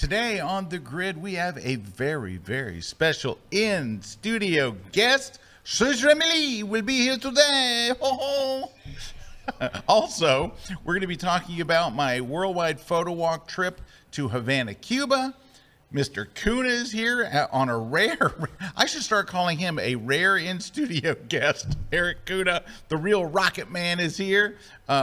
Today on The Grid, we have a very, very special in-studio guest. Serge Ramelli will be here today. Ho, ho. Also, we're going to be talking about my worldwide photo walk trip to Havana, Cuba. Mr. Kuna is here on a rare, I should start calling him a rare in-studio guest. Erik Kuna, the real rocket man, is here.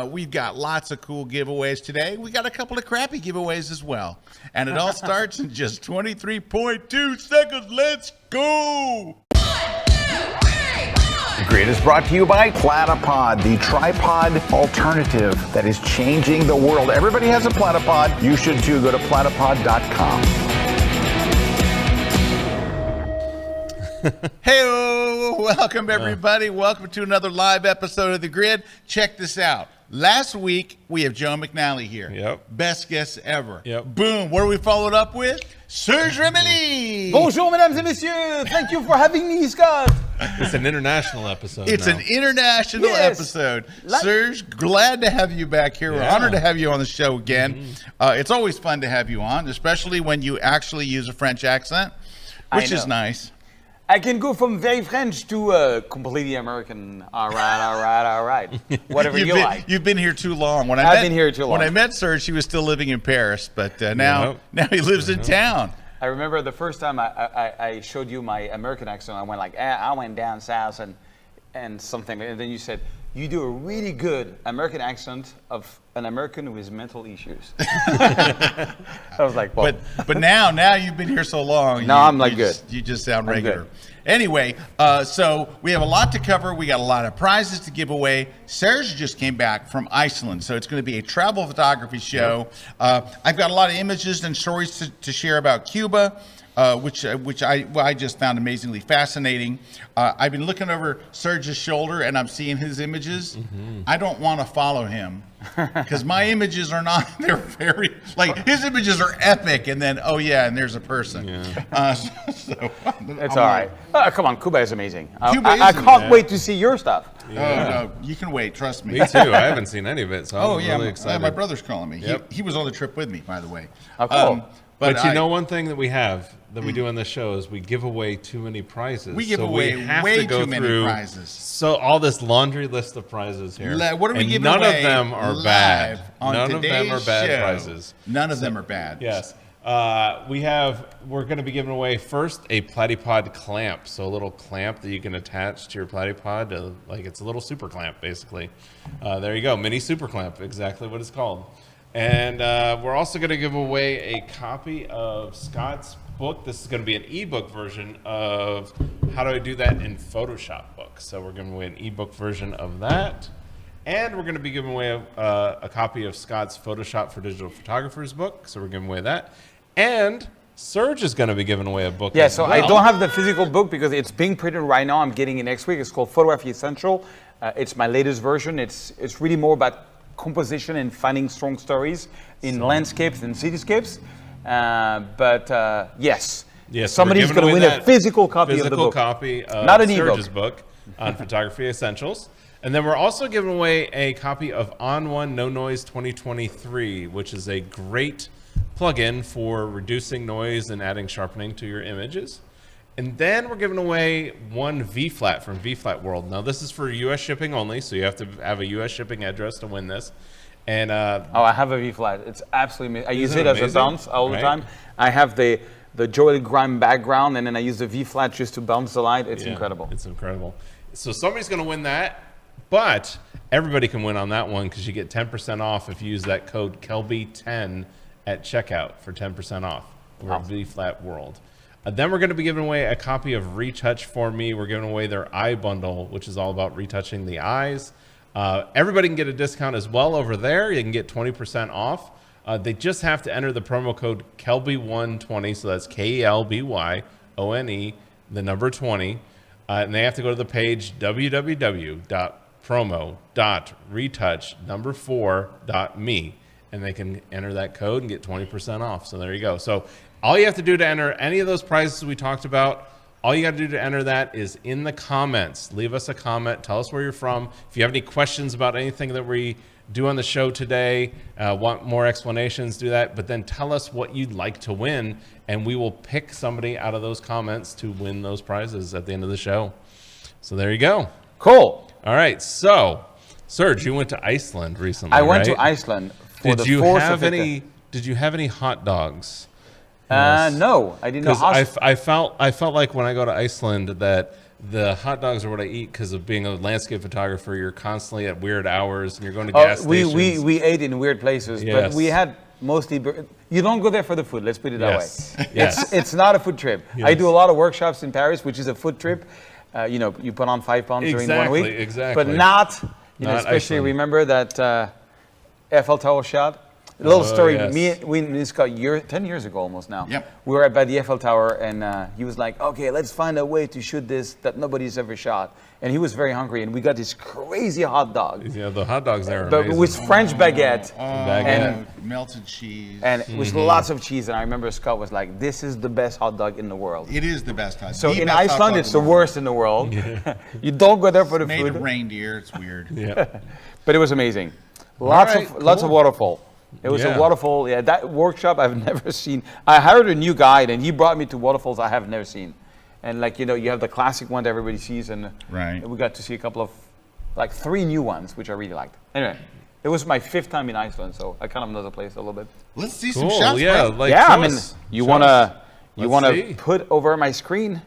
We've got lots of cool giveaways today. We got a couple of crappy giveaways as well. And it all starts in just 23.2 seconds. Let's go! The Grid is brought to you by Platy Pod, the tripod alternative that is changing the world. Everybody has a Platy Pod. You should too. Go to platypod.com. Hey, welcome everybody. Welcome to another live episode of The Grid. Check this out. Last week, we have Joe McNally here. Yep. Best guest ever. Yep. Boom. What are we followed up with? Serge Ramelli. Bonjour, mesdames et messieurs. Thank you for having me, Scott. It's an international episode. It's now. an international episode. Serge, glad to have you back here. We're honored to have you on the show again. It's always fun to have you on, especially when you actually use a French accent, which is nice. I can go from very French to completely American. All right. Whatever you like. You've been here too long. I've been here too long. When I met Serge, he was still living in Paris, but now he lives in town. I remember the first time I showed you my American accent. I went like, I went down south and something. And then you said, you do a really good American accent of an American with mental issues. I was like, well. But now you've been here so long. Now I'm like good. You just sound regular. Good. Anyway, so we have a lot to cover. We got a lot of prizes to give away. Serge just came back from Iceland, so it's going to be a travel photography show. I've got a lot of images and stories to share about Cuba. Which I just found amazingly fascinating. I've been looking over Serge's shoulder and I'm seeing his images. I don't want to follow him because my images are not. They're very his images are epic, and then and there's a person. So it's all right. Come on, Cuba is amazing. I can't wait to see your stuff. No, you can wait. Trust me. Me too. I haven't seen any of it, so I'm really excited. My brother's calling me. Yep. He was on the trip with me, by the way. Oh, cool. But you know one thing that we have that we do on the show is we give away too many prizes. We give away way too many prizes. So all this laundry list of prizes here. What are we giving none away? of them are bad. On none of them are bad show. prizes. None of them are bad. Yes. We're going to be giving away first a Platy Pod clamp. So a little clamp that you can attach to your Platy Pod. It's a little super clamp, basically. There you go. Mini super clamp. Exactly what it's called. And we're also going to give away a copy of Scott's book. This is going to be an ebook version of How Do I Do That in Photoshop book. So we're giving away an ebook version of that. And we're going to be giving away a copy of Scott's Photoshop for Digital Photographers book. So we're giving away that. And Serge is going to be giving away a book. Yeah, so I don't have the physical book because it's being printed right now. I'm getting it next week. It's called Photography Essential. It's my latest version. It's really more about composition and finding strong stories in landscapes and cityscapes. Yes, somebody's going to win a physical copy of the book. Copy of not an Serge's book on Photography Essentials. And then we're also giving away a copy of On One No Noise 2023, which is a great plugin for reducing noise and adding sharpening to your images. And then we're giving away one V-Flat from V-Flat World. Now, this is for U.S. shipping only, so you have to have a U.S. shipping address to win this. And I have a V-Flat. It's absolutely amazing. I use it as a bounce all the time. I have the Joel Grime background, and then I use the V-Flat just to bounce the light. It's incredible. It's incredible. So somebody's going to win that, but everybody can win on that one because you get 10% off if you use that code KelbyOne at checkout for 10% off for V-Flat World. Then we're going to be giving away a copy of Retouch for Me. We're giving away their eye bundle, which is all about retouching the eyes. Everybody can get a discount as well over there. You can get 20% off. They just have to enter the promo code KelbyOne20. So that's KelbyOne, the number 20. And they have to go to the page www.promo.retouch4.me. And they can enter that code and get 20% off. So there you go. So all you have to do to enter any of those prizes we talked about, all you got to do to enter that is in the comments. Leave us a comment. Tell us where you're from. If you have any questions about anything that we do on the show today, want more explanations, do that. But then tell us what you'd like to win, and we will pick somebody out of those comments to win those prizes at the end of the show. So there you go. Cool. All right. So, Serge, you went to Iceland recently. I went right? to Iceland for Did the you 4th have of any? Did you have any hot dogs? No, I didn't know. Because I felt like when I go to Iceland that the hot dogs are what I eat because of being a landscape photographer. You're constantly at weird hours and you're going to gas stations. We ate in weird places, Yes. but we had mostly. You don't go there for the food. Let's put it that Yes. way. Yes. It's not a food trip. I Yes. do a lot of workshops in Paris, which is a food trip. You put on 5 pounds during 1 week. Exactly. But not. Not especially Iceland. remember that Eiffel Tower shot. A little story. Yes. We and Scott 10 years ago almost now. Yep. We were by the Eiffel Tower, and he was like, "Okay, let's find a way to shoot this that nobody's ever shot." And he was very hungry, and we got this crazy hot dog, Yeah, the hot dogs there are but amazing. with French baguette, Baguette. Melted cheese. and with lots of cheese. And I remember Scott was like, "This is the best hot dog in the world." It is the best hot. So the in best hot Iceland, dog it's in the world. worst in the world. You don't go there for the Made food, of reindeer. It's weird. Yeah. but it was amazing. Lots right, of cool. waterfall. It was Yeah. a waterfall. Yeah, that workshop I've never seen. I hired a new guide, and he brought me to waterfalls I have never seen. And you have the classic one that everybody sees, and Right. we got to see a couple of, 3 new ones, which I really liked. Anyway, it was my 5th time in Iceland, so I kind of know the place a little bit. Let's see some Cool. shots. Yeah. Bro. Like, yeah, show I mean, us. you Show wanna us. you Let's wanna see. put over my screen?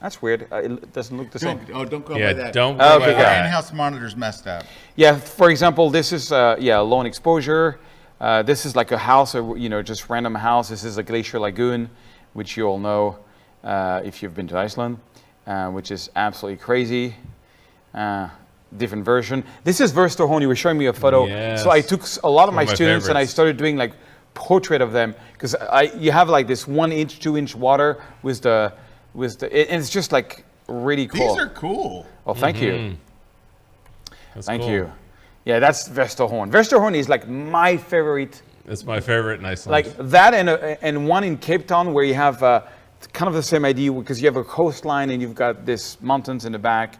That's weird. It doesn't look the same. Don't go Yeah, by that. don't Oh, go okay, by got that. it. In-house monitor's messed up. Yeah, for example, this is low exposure. This is like a house, just random house. This is a glacier lagoon, which you all know if you've been to Iceland, which is absolutely crazy. Different version. This is Versterhorn. You were showing me a photo. Yes. So I took a lot of my my students and I favorites. started doing portrait of them because you have this 1 inch, 2 inch water and it's just really cool. These are cool. Oh, thank you. That's Thank cool. you. Yeah, that's Versterhorn. Versterhorn is my favorite. It's my favorite in Iceland. Like that and one in Cape Town where you have kind of the same idea because you have a coastline and you've got this mountains in the back.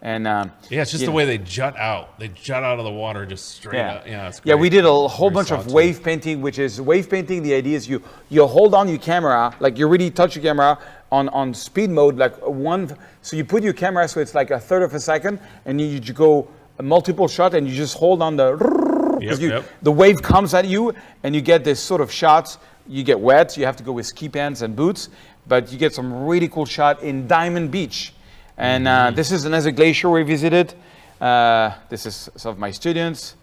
And yeah, it's just you the know. way they jut out. They jut out of the water just straight up. Yeah, it's Yeah, great. we did a whole Very bunch of soft, wave painting, which is wave painting. The idea is you hold on your camera, you really touch your camera on speed mode, so you put your camera so it's like a third of a second, and you go a multiple shot, and you just hold on the wave comes at you, and you get this sort of shots. You get wet, you have to go with ski pants and boots, but you get some really cool shot in Diamond Beach. And this is another glacier we visited. This is some of my students.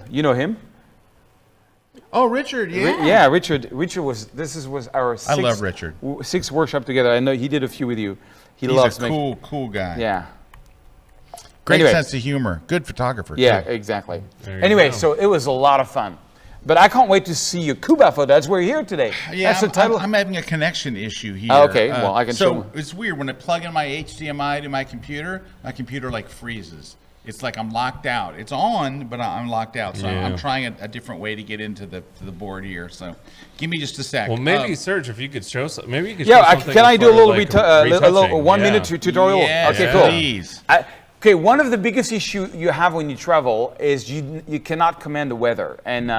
You know him? Oh, Richard, yeah. Yeah, Richard. Richard was our I love Richard. sixth workshop together. I know he did a few with you. He He's loves a making. cool guy. Yeah. Great Anyway. sense of humor. Good photographer. Yeah, too. exactly. There you Anyway, go. so it was a lot of fun. But I can't wait to see your Cuba photo. That's why we're here today. Yeah, That's the title. I'm having a connection issue here. Oh, okay. Well, I can So show- it's weird when I plug in my HDMI to my computer freezes. It's like I'm locked out. It's on, but I'm locked out. So Yeah. I'm trying a different way to get into the board here. So give me just a sec. Well, maybe Serge, if you could show some, maybe you could. Yeah, show something can I as do a far little, as, like, a little 1 retouching. minute tutorial? Yes, Okay, cool. please. Okay, one of the biggest issue you have when you travel is you cannot command the weather, and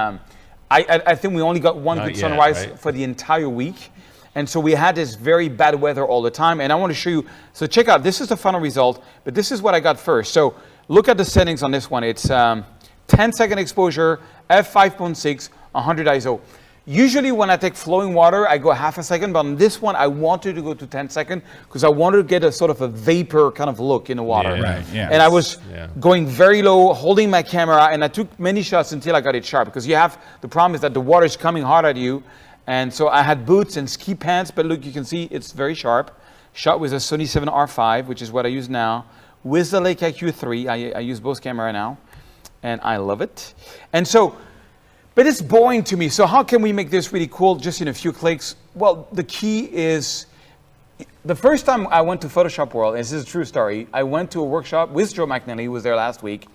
I think we only got one Not good yet, sunrise right? for the entire week, and so we had this very bad weather all the time. And I want to show you. So check out. This is the final result, but this is what I got first. So look at the settings on this one. It's 10-second exposure, f5.6, 100 ISO. Usually when I take flowing water, I go half a second, but on this one, I wanted to go to 10 seconds because I wanted to get a sort of a vapor kind of look in the water. Yeah. Right, yeah. And I was Yeah. going very low, holding my camera, and I took many shots until I got it sharp because the problem is that the water is coming hard at you. And so I had boots and ski pants, but look, you can see it's very sharp. Shot with a Sony 7R5, which is what I use now, with the Leica Q3. I use both camera now, and I love it. And so, but it's boring to me. So how can we make this really cool just in a few clicks? Well, the key is, the first time I went to Photoshop World, and this is a true story, I went to a workshop with Joe McNally, who was there last week,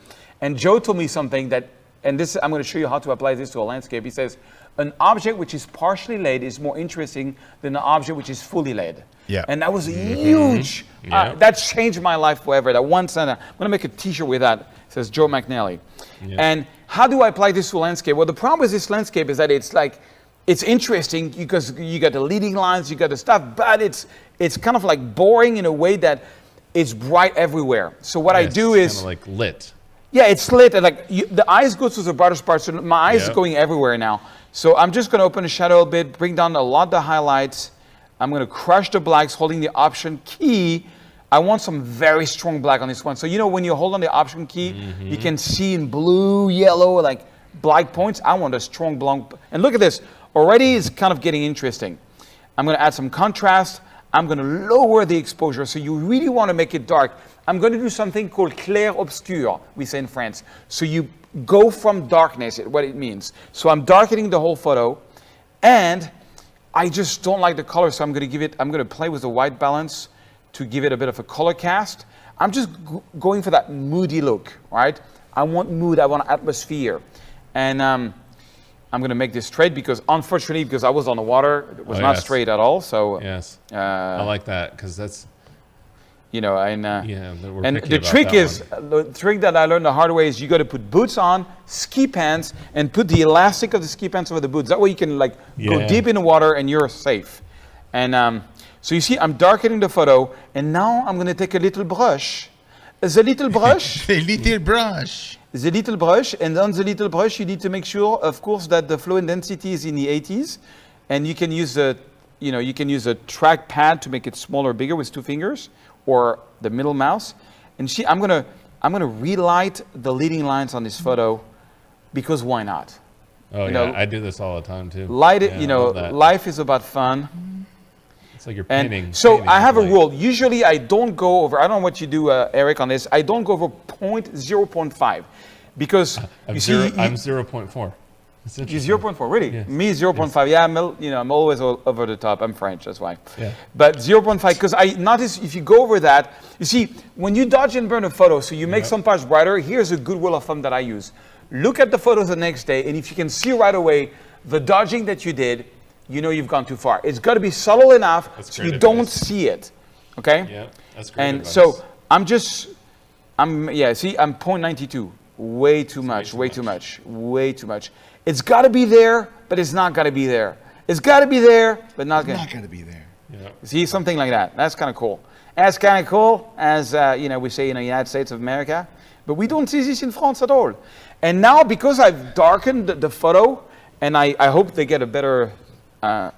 and Joe told me something that, and this I'm going to show you how to apply this to a landscape. He says, an object which is partially laid is more interesting than an object which is fully laid. Yeah. And that was a huge, Yeah. that changed my life forever. That one sentence, I'm going to make a t-shirt with that. It says Joe McNally. Yeah. And how do I apply this to landscape? Well, the problem with this landscape is that it's interesting because you got the leading lines, you got the stuff, but it's kind of like boring in a way that it's bright everywhere. So what I do is kind of like lit. Yeah, it's lit, and like the eyes go to the brightest part, so my eyes are going everywhere now. So I'm just going to open the shadow a bit, bring down a lot of the highlights. I'm going to crush the blacks, holding the Option key. I want some very strong black on this one. So when you hold on the Option key, you can see in blue, yellow, like black points. I want a strong blanc. And look at this. Already it's kind of getting interesting. I'm going to add some contrast. I'm going to lower the exposure. So you really want to make it dark. I'm going to do something called clair-obscur, we say in France. So you go from darkness, what it means. So I'm darkening the whole photo, and I just don't like the color, so I'm going to play with the white balance to give it a bit of a color cast. I'm just going for that moody look, right? I want mood, I want atmosphere. And I'm going to make this straight because, unfortunately, because I was on the water, it was not straight at all. So yes, I like that because that's. And the trick that I learned the hard way is you got to put boots on, ski pants, and put the elastic of the ski pants over the boots. That way you can go deep in the water and you're safe. And so you see, I'm darkening the photo, and now I'm going to take a little brush. The little brush. The little brush. The little brush, and on the little brush, you need to make sure, of course, that the flow and density is in the 80s, and you can use a track pad to make it smaller or bigger with 2 fingers. Or the middle mouse, and I'm gonna relight the leading lines on this photo, because why not? I do this all the time too. Light it, life is about fun. It's like you're painting. So I have a rule. Usually I don't go over. I don't know what you do, Eric, on this. I don't go over 0.5, because I'm 0.4. You're 0.4, really? Yes. Me 0.5. Yes. Yeah, I'm always over the top. I'm French, that's why. Yeah. But 0.5, because I notice if you go over that, you see, when you dodge and burn a photo, so you make some parts brighter, here's a good rule of thumb that I use. Look at the photos the next day, and if you can see right away the dodging that you did, you've gone too far. It's got to be subtle enough so you don't see it. Okay? Yeah, that's great. And so I'm 0.92. Way too much. It's got to be there, but it's not got to be there. It's got to be there, but not going to be there. Yeah. See, something like that. That's kind of cool. As kind of cool as, we say in the United States of America. But we don't see this in France at all. And now, because I've darkened the photo, and I hope they get a better... that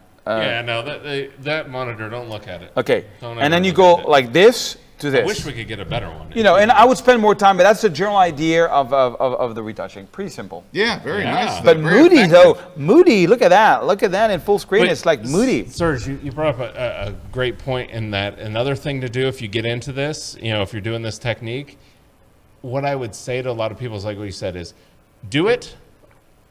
monitor, don't look at it. Okay. And then you go like this to this. I wish we could get a better one. And I would spend more time, but that's the general idea of the retouching. Pretty simple. Yeah, very nice. But Moody, Moody, look at that. Look at that in full screen. It's like Moody. Serge, you brought up a great point in that. Another thing to do if you get into this, if you're doing this technique, what I would say to a lot of people is like what you said is, do it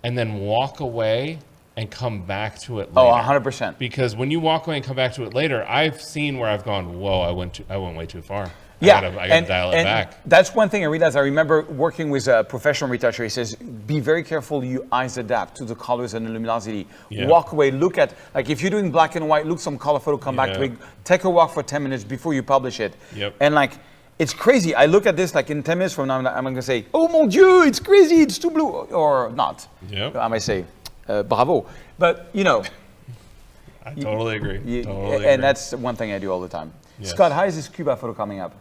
and then walk away and come back to it later. 100%. Because when you walk away and come back to it later, I've seen where I've gone, whoa, I went way too far. Yeah, I gotta dial it back. That's one thing I realized. I remember working with a professional retoucher. He says, be very careful your eyes adapt to the colors and the luminosity. Yeah. Walk away, look at, if you're doing black and white, look some color photo, come back to it. Take a walk for 10 minutes before you publish it. Yep. And it's crazy. I look at this in 10 minutes from now, I'm going to say, oh mon Dieu, it's crazy, it's too blue. Or not. Yep. I might say, bravo. But, I totally agree. And that's one thing I do all the time. Yes. Scott, how is this Cuba photo coming up?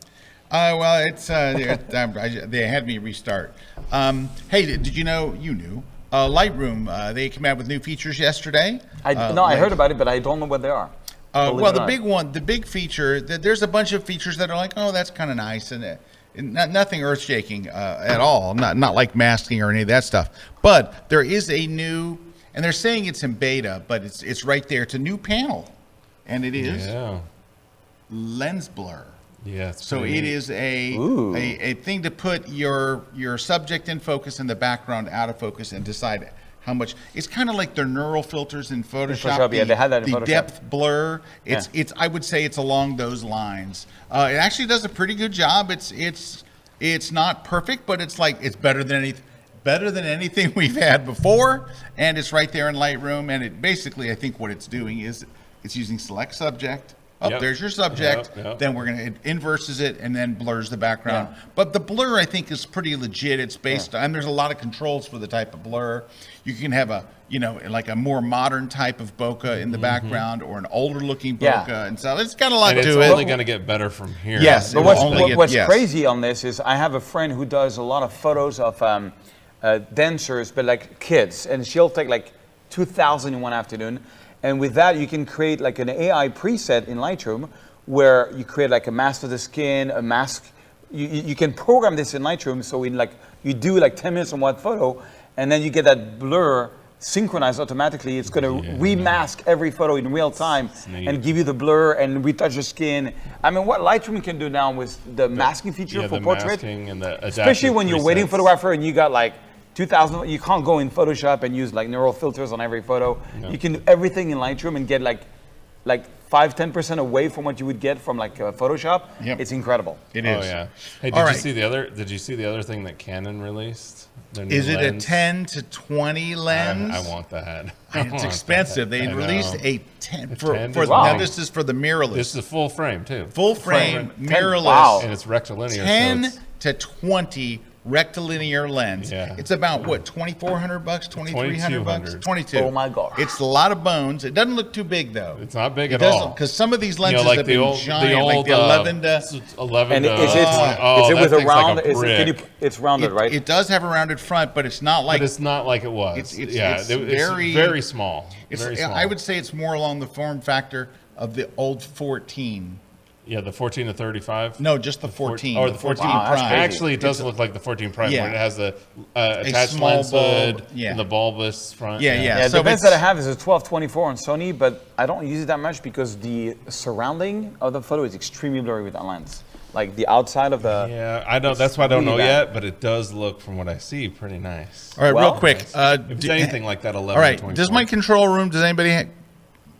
Well, it's they had me restart. Hey, did you know? You knew Lightroom? They came out with new features yesterday. I heard about it, but I don't know what they are. Well, the big feature. There's a bunch of features that are like, oh, that's kind of nice, and nothing earth-shaking at all. Not like masking or any of that stuff. But there is a new, and they're saying it's in beta, but it's right there. It's a new panel, and it is lens blur. Yeah. So it is a thing to put your subject in focus and the background out of focus and decide how much. It's kind of like their neural filters in Photoshop. They had that in Photoshop. The depth blur. It's I would say it's along those lines. It actually does a pretty good job. It's not perfect, but it's better than anything we've had before, and it's right there in Lightroom. And it basically, I think what it's doing is it's using select subject Oh, Yep. there's your subject. Yep. Then it inverses it and then blurs the background. But the blur, I think, is pretty legit. It's based on, and there's a lot of controls for the type of blur. You can have like a more modern type of bokeh in the background or an older looking bokeh. And so it's got a lot And to it's it. only going to get better from here. Yes. But it will only what's get- yes. crazy on this is I have a friend who does a lot of photos of dancers, but like kids, and she'll take like 2,000 in one afternoon. And with that, you can create like an AI preset in Lightroom where you create like a mask for the skin, a mask. You can program this in Lightroom, so you do like 10 minutes on one photo, and then you get that blur synchronized automatically. It's going to remask every photo in real time and give you the blur and retouch the skin. I mean, what Lightroom can do now with the masking feature for the portrait, masking and the especially when you're waiting presets. photographer and you got like 2,000, you can't go in Photoshop and use like neural filters on every photo. No. You can do everything in Lightroom and get like 5-10% away from what you would get from like Photoshop. Yep. It's incredible. It is. Oh yeah. Hey, All right. did you see the other thing that Canon released? Their new Is it lens? a 10 to 20 lens? I want that. It's expensive. They I released know. a 10 A for 10 for is now. big. This is for the mirrorless. This is a full frame too. full frame 10 mirrorless. wow. And it's rectilinear. 10 so it's to 20 rectilinear lens. Yeah. It's about what, $2,400, $2,300, 22. Oh my gosh. It's a lot of bones. It doesn't look too big though. It's not big It at doesn't, all. because some of these You lenses know, like have the been old, giant, like the 11 to. 11 And to is it 20. Oh, is it that with a thing's round? Like a brick. It's rounded, right? It does have a rounded front, but it's not like But it's not like it was. It's it's very- very small. it's. Very small. I would say it's more along the form factor of the old 14. Yeah, the 14 to 35. No, just the 14. Or the 14 Wow, that's prime. crazy. Actually, it does look like the 14 prime, Yeah. where it has the attached small lens hood bulb, yeah. and the bulbous front. Yeah, yeah. Yeah, So the lens it's- that I have is a 12-24 on Sony, but I don't use it that much because the surrounding of the photo is extremely blurry with that lens. Like the outside of the. Yeah, I don't. That's why I don't really know bad. yet, but it does look, from what I see, pretty nice. All right, Well, real quick. If it's anything like that, 11. All right. 24. Does my control room? Does anybody?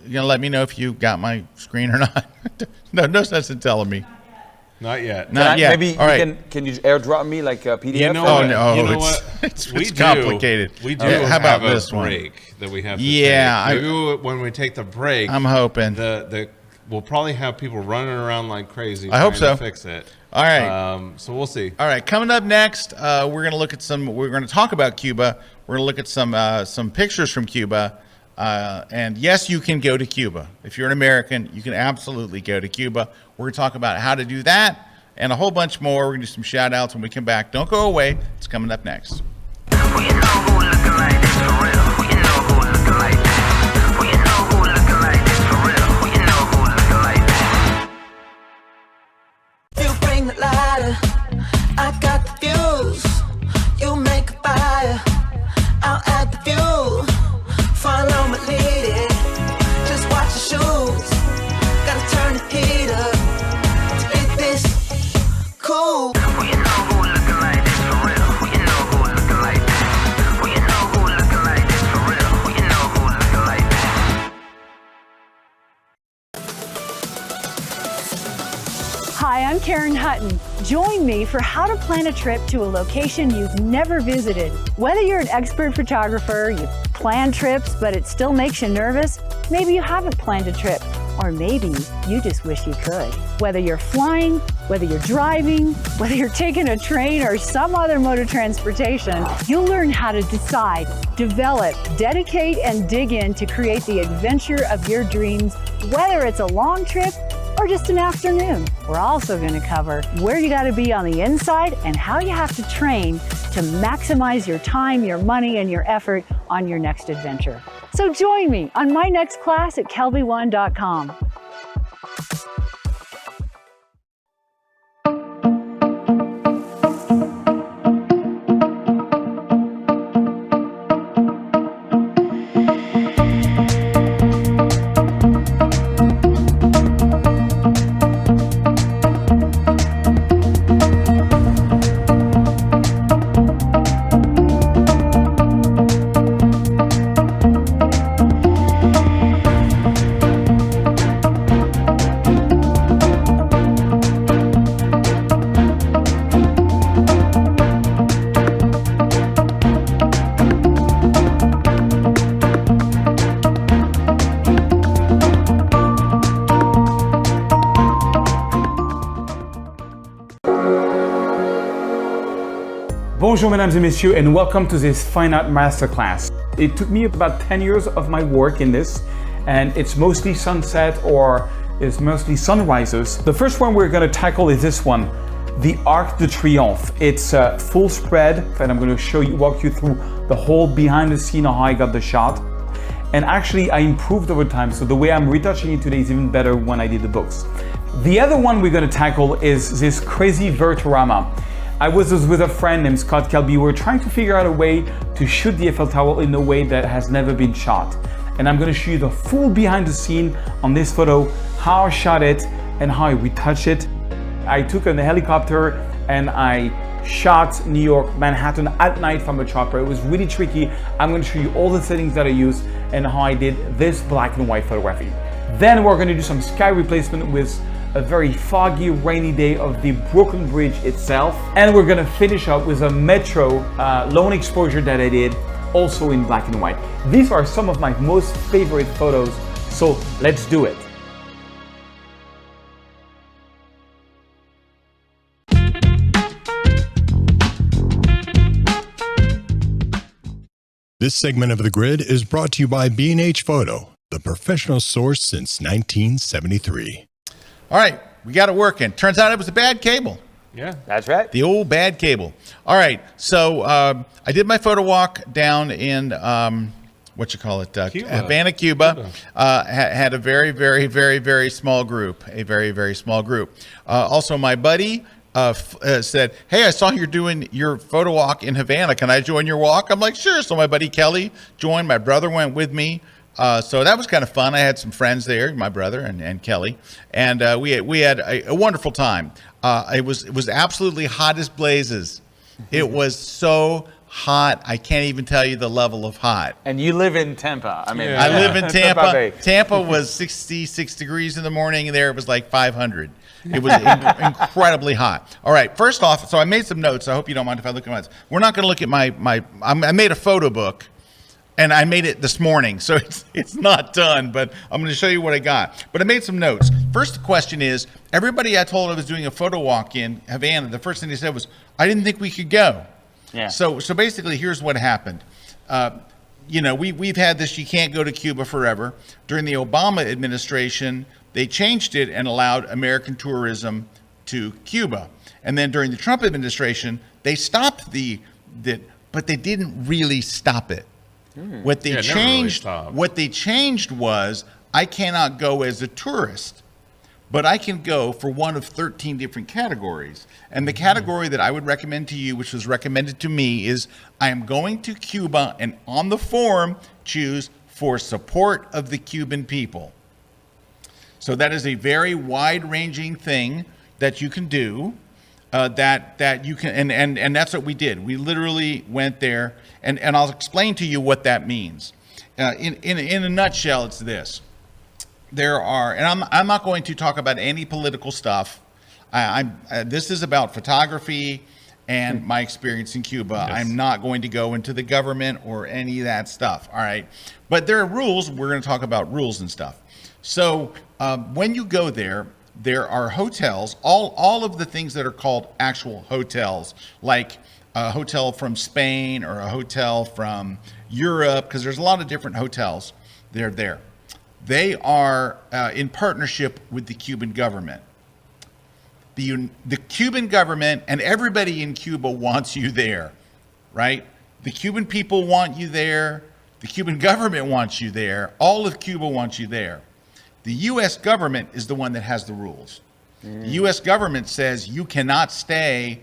You gonna let me know if you got my screen or not? No sense in telling me. Not yet. Not yet. Maybe All right. can you airdrop me like a PDF? You know Oh what? no, You know it's what? it's We complicated. We do. How have about a this one? break that we have. To Yeah, take. Maybe when we take the break, I'm hoping. we'll probably have people running around like crazy. I hope trying so. to fix it. All right. So we'll see. All right, coming up next, we're going to look at we're going to talk about Cuba. We're going to look at some pictures from Cuba. And yes, you can go to Cuba. If you're an American, you can absolutely go to Cuba. We're going to talk about how to do that and a whole bunch more. We're going to do some shout outs when we come back. Don't go away. It's coming up next. You bring the lighter, I got the fuse. You make a fire, I'll add the fuel. Follow my lead, just watch the shoes. Gotta turn the heat up to beat this cool. We know who looking like this for real. We know who looking like this. We know who looking like this for real. We know who looking like this. Hi, I'm Karen Hutton. Join me for how to plan a trip to a location you've never visited. Whether you're an expert photographer, you plan trips, but it still makes you nervous, maybe you haven't planned a trip, or maybe you just wish you could. Whether you're flying, whether you're driving, whether you're taking a train or some other mode of transportation, you'll learn how to decide, develop, dedicate, and dig in to create the adventure of your dreams, whether it's a long trip or just an afternoon. We're also going to cover where you got to be on the inside and how you have to train to maximize your time, your money, and your effort on your next adventure. So join me on my next class at KelbyOne.com. Bonjour mesdames et messieurs, and welcome to this Fine Art Masterclass. It took me about 10 years of my work in this, and it's mostly sunset or it's mostly sunrises. The first one we're going to tackle is this one, the Arc de Triomphe. It's a full spread, and I'm going to walk you through the whole behind the scene of how I got the shot. And actually I improved over time, so the way I'm retouching it today is even better when I did the books. The other one we're going to tackle is this crazy Vertorama. I was with a friend named Scott Kelby. We were trying to figure out a way to shoot the Eiffel Tower in a way that has never been shot. And I'm going to show you the full behind the scene on this photo, how I shot it and how I retouched it. I took a helicopter and I shot New York, Manhattan at night from a chopper. It was really tricky. I'm going to show you all the settings that I used and how I did this black and white photography. Then we're going to do some sky replacement with a very foggy, rainy day of the Brooklyn Bridge itself. And we're going to finish up with a metro lone exposure that I did, also in black and white. These are some of my most favorite photos, so let's do it. This segment of The Grid is brought to you by B&H Photo, the professional source since 1973. All right, we got it working. Turns out it was a bad cable. Yeah. That's right. The old bad cable. All right, so I did my photo walk down in, Cuba. Havana, Cuba. Had a very, very, very, very small group, also, my buddy said, hey, I saw you're doing your photo walk in Havana. Can I join your walk? I'm like, sure. So my buddy Kelly joined. My brother went with me. So that was kind of fun. I had some friends there, my brother and Kelly, and we had a wonderful time. It was absolutely hot as blazes. It was so hot. I can't even tell you the level of hot. And you live in Tampa. I mean, I live in Tampa. Bay. Tampa was 66 degrees in the morning, and there it was like 500. It was incredibly hot. All right, first off, so I made some notes. I hope you don't mind if I look at my notes. We're not going to look at I made a photo book. And I made it this morning, so it's not done, but I'm going to show you what I got. But I made some notes. First question is, everybody I told I was doing a photo walk in Havana, the first thing they said was, I didn't think we could go. Yeah. So basically, here's what happened. We've had this, you can't go to Cuba forever. During the Obama administration, they changed it and allowed American tourism to Cuba. And then during the Trump administration, they stopped but they didn't really stop it. What they changed was, I cannot go as a tourist, but I can go for one of 13 different categories. And the category that I would recommend to you, which was recommended to me, is I am going to Cuba, and on the form, choose for support of the Cuban people. So that is a very wide-ranging thing that you can do. That you can, and that's what we did. We literally went there, and I'll explain to you what that means. In a nutshell, it's this: there are, and I'm not going to talk about any political stuff. This is about photography and my experience in Cuba. Yes. I'm not going to go into the government or any of that stuff. All right, but there are rules. We're going to talk about rules and stuff. So when you go there are hotels, all of the things that are called actual hotels, like a hotel from Spain or a hotel from Europe, because there's a lot of different hotels. They're there. They are in partnership with the Cuban government. The Cuban government and everybody in Cuba wants you there, right? The Cuban people want you there. The Cuban government wants you there. All of Cuba wants you there. The U.S. government is the one that has the rules. The U.S. government says you cannot stay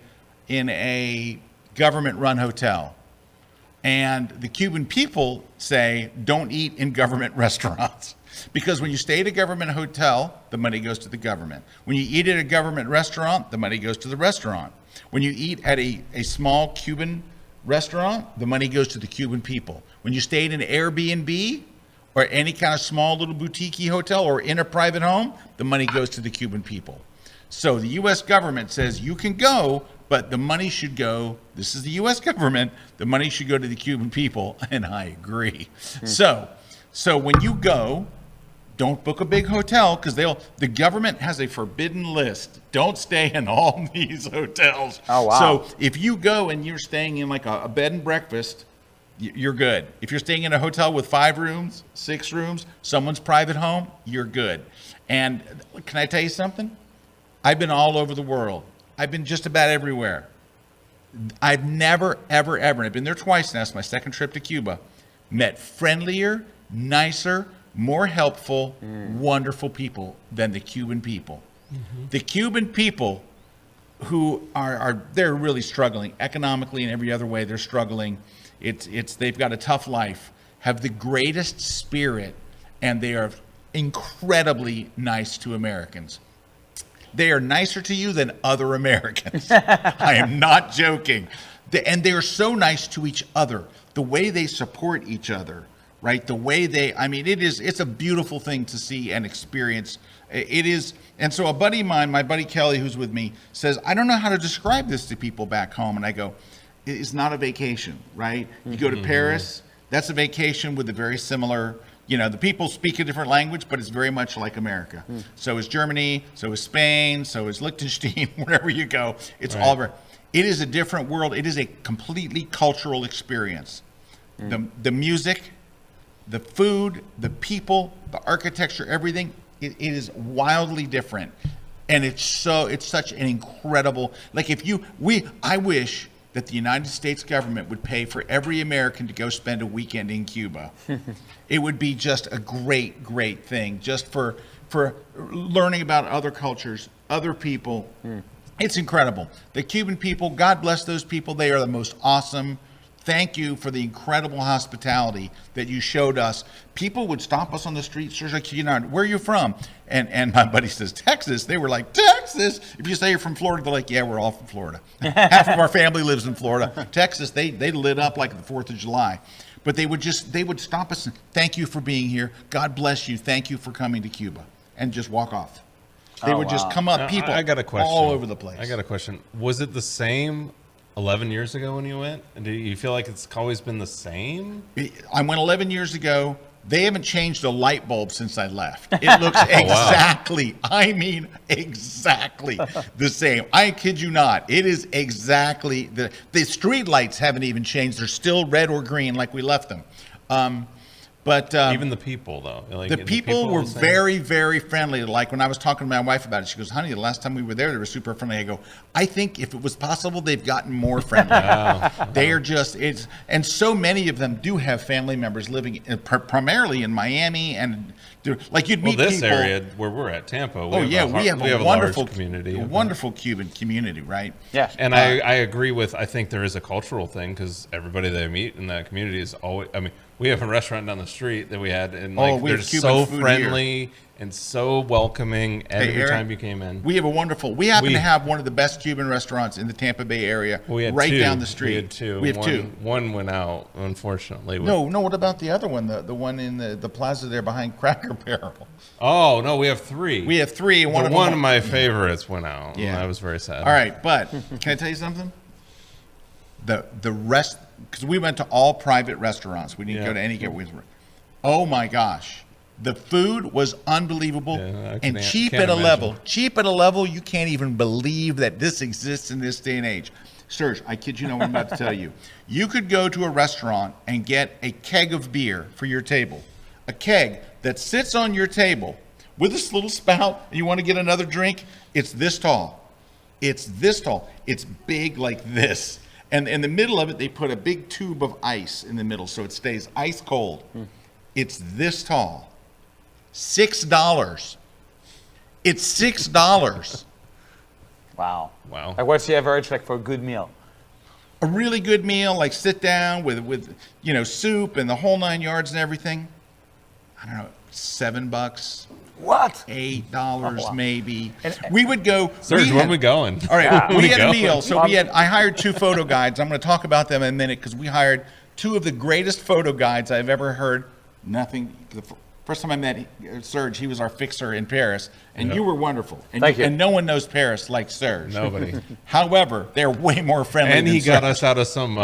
in a government-run hotel. And the Cuban people say don't eat in government restaurants. Because when you stay at a government hotel, the money goes to the government. When you eat at a government restaurant, the money goes to the restaurant. When you eat at a small Cuban restaurant, the money goes to the Cuban people. When you stay at an Airbnb, or any kind of small little boutique hotel or in a private home, the money goes to the Cuban people. So the U.S. government says you can go, but the money should go, this is the U.S. government, the money should go to the Cuban people, and I agree. So when you go, don't book a big hotel because the government has a forbidden list. Don't stay in all these hotels. Oh, wow. So if you go and you're staying in like a bed and breakfast, you're good. If you're staying in a hotel with 5 rooms, 6 rooms, someone's private home, you're good. And can I tell you something? I've been all over the world. I've been just about everywhere. I've never, ever, ever, and I've been there twice now, it's my second trip to Cuba, met friendlier, nicer, more helpful, wonderful people than the Cuban people. The Cuban people who they're really struggling economically and every other way. They're struggling. They've got a tough life, have the greatest spirit, and they are incredibly nice to Americans. They are nicer to you than other Americans. I am not joking. And they are so nice to each other. The way they support each other, right? The way it's a beautiful thing to see and experience. It is. And so a buddy of mine, my buddy Kelly, who's with me, says, I don't know how to describe this to people back home. And I go, it's not a vacation, right? You go to Paris, that's a vacation with a very similar, the people speak a different language, but it's very much like America. So is Germany, so is Spain, so is Liechtenstein, wherever you go. It's all over. It is a different world. It is a completely cultural experience. The music, the food, the people, the architecture, everything, it is wildly different. And it's such an incredible, I wish that the United States government would pay for every American to go spend a weekend in Cuba. It would be just a great, great thing, just for learning about other cultures, other people. It's incredible. The Cuban people, God bless those people. They are the most awesome. Thank you for the incredible hospitality that you showed us. People would stop us on the street, Serge, where are you from? And my buddy says, Texas. They were like, Texas? If you say you're from Florida, they're like, yeah, we're all from Florida. Half of our family lives in Florida. Texas, they lit up like the 4th of July. But they would stop us and thank you for being here. God bless you. Thank you for coming to Cuba. And just walk off. They would just come up, people I got a question. all over the place. I got a question. Was it the same 11 years ago when you went? And do you feel like it's always been the same? I went 11 years ago. They haven't changed a light bulb since I left. It looks exactly, exactly the same. I kid you not. It is exactly, the street lights haven't even changed. They're still red or green like we left them. But even the people, though. The people were very, very friendly. Like when I was talking to my wife about it, she goes, honey, the last time we were there, they were super friendly. I go, I think if it was possible, they've gotten more friendly. They are just, and so many of them do have family members living primarily in Miami. And like you'd meet this people. area where we're at, Tampa. We have a wonderful community. A wonderful Cuban community, right? Yeah. And I agree I think there is a cultural thing because everybody they meet in that community is always, we have a restaurant down the street that we had, and they're so friendly and so welcoming every time you came in. We happen to have one of the best Cuban restaurants in the Tampa Bay area, down the street. We had two. We have two. One went out, unfortunately. No. What about the other one? The one in the plaza there behind Cracker Barrel. Oh no, we have 3. We have 3. And one of my favorites went out. Yeah, I was very sad. All right, but can I tell you something? The rest, because we went to all private restaurants. We didn't go to any Oh my gosh, the food was unbelievable and cheap at a level. Cheap at a level you can't even believe that this exists in this day and age. Serge, I kid you not what I'm about to tell you. You could go to a restaurant and get a keg of beer for your table. A keg that sits on your table with this little spout, and you want to get another drink, it's this tall. It's this tall. It's big like this. And in the middle of it, they put a big tube of ice in the middle so it stays ice cold. It's this tall. $6. It's $6. Wow. Wow. What's the average for a good meal? A really good meal, like sit down with soup and the whole 9 yards and everything. I don't know, $7. What? $8 maybe. We would go. Serge, where are we going? All right, we had a meal. So I hired 2 photo guides. I'm going to talk about them in a minute because we hired 2 of the greatest photo guides I've ever heard. First time I met Serge, he was our fixer in Paris, and you were wonderful. And Thank you. And no one knows Paris like Serge. Nobody. However, they're way more friendly. And than he got Serge. us out of some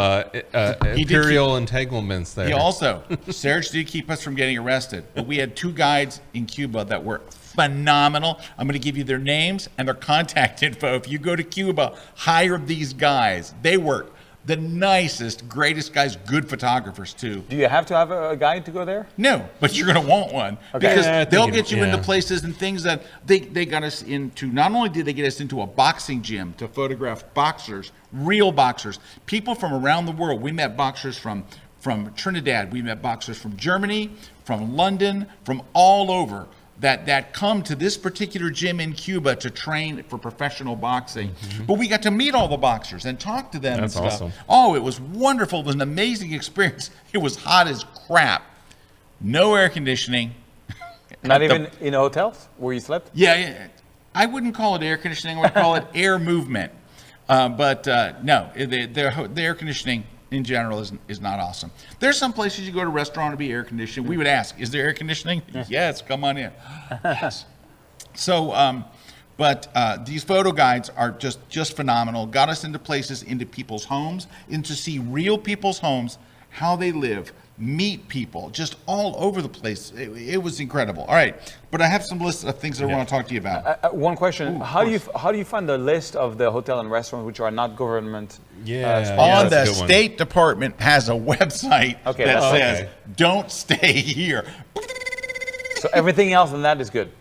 imperial entanglements there. He also, Serge did keep us from getting arrested, but we had 2 guides in Cuba that were phenomenal. I'm going to give you their names and their contact info. If you go to Cuba, hire these guys. They were the nicest, greatest guys, good photographers too. Do you have to have a guide to go there? No, but you're going to want one because Yeah, I they'll think get you yeah. into places and things that they got us into. Not only did they get us into a boxing gym to photograph boxers, real boxers, people from around the world. We met boxers from Trinidad. We met boxers from Germany, from London, from all over that come to this particular gym in Cuba to train for professional boxing. But we got to meet all the boxers and talk to them. That's and stuff. awesome. Oh, it was wonderful. It was an amazing experience. It was hot as crap. No air conditioning. Not even in hotels where you slept? Yeah, I wouldn't call it air conditioning. I would call it air movement. No, the air conditioning in general is not awesome. There's some places you go to a restaurant to be air conditioned. We would ask, is there air conditioning? Yes, come on in. Yes. So, these photo guides are just phenomenal. Got us into places, into people's homes, and to see real people's homes, how they live, meet people, just all over the place. It was incredible. All right, but I have some lists of things that I want to talk to you about. One question: Ooh, how do you find the list of the hotel and restaurants which are not government? On the that's a good one. State Department has a website Okay, that that's says, okay. "Don't stay here." So everything else than that is good.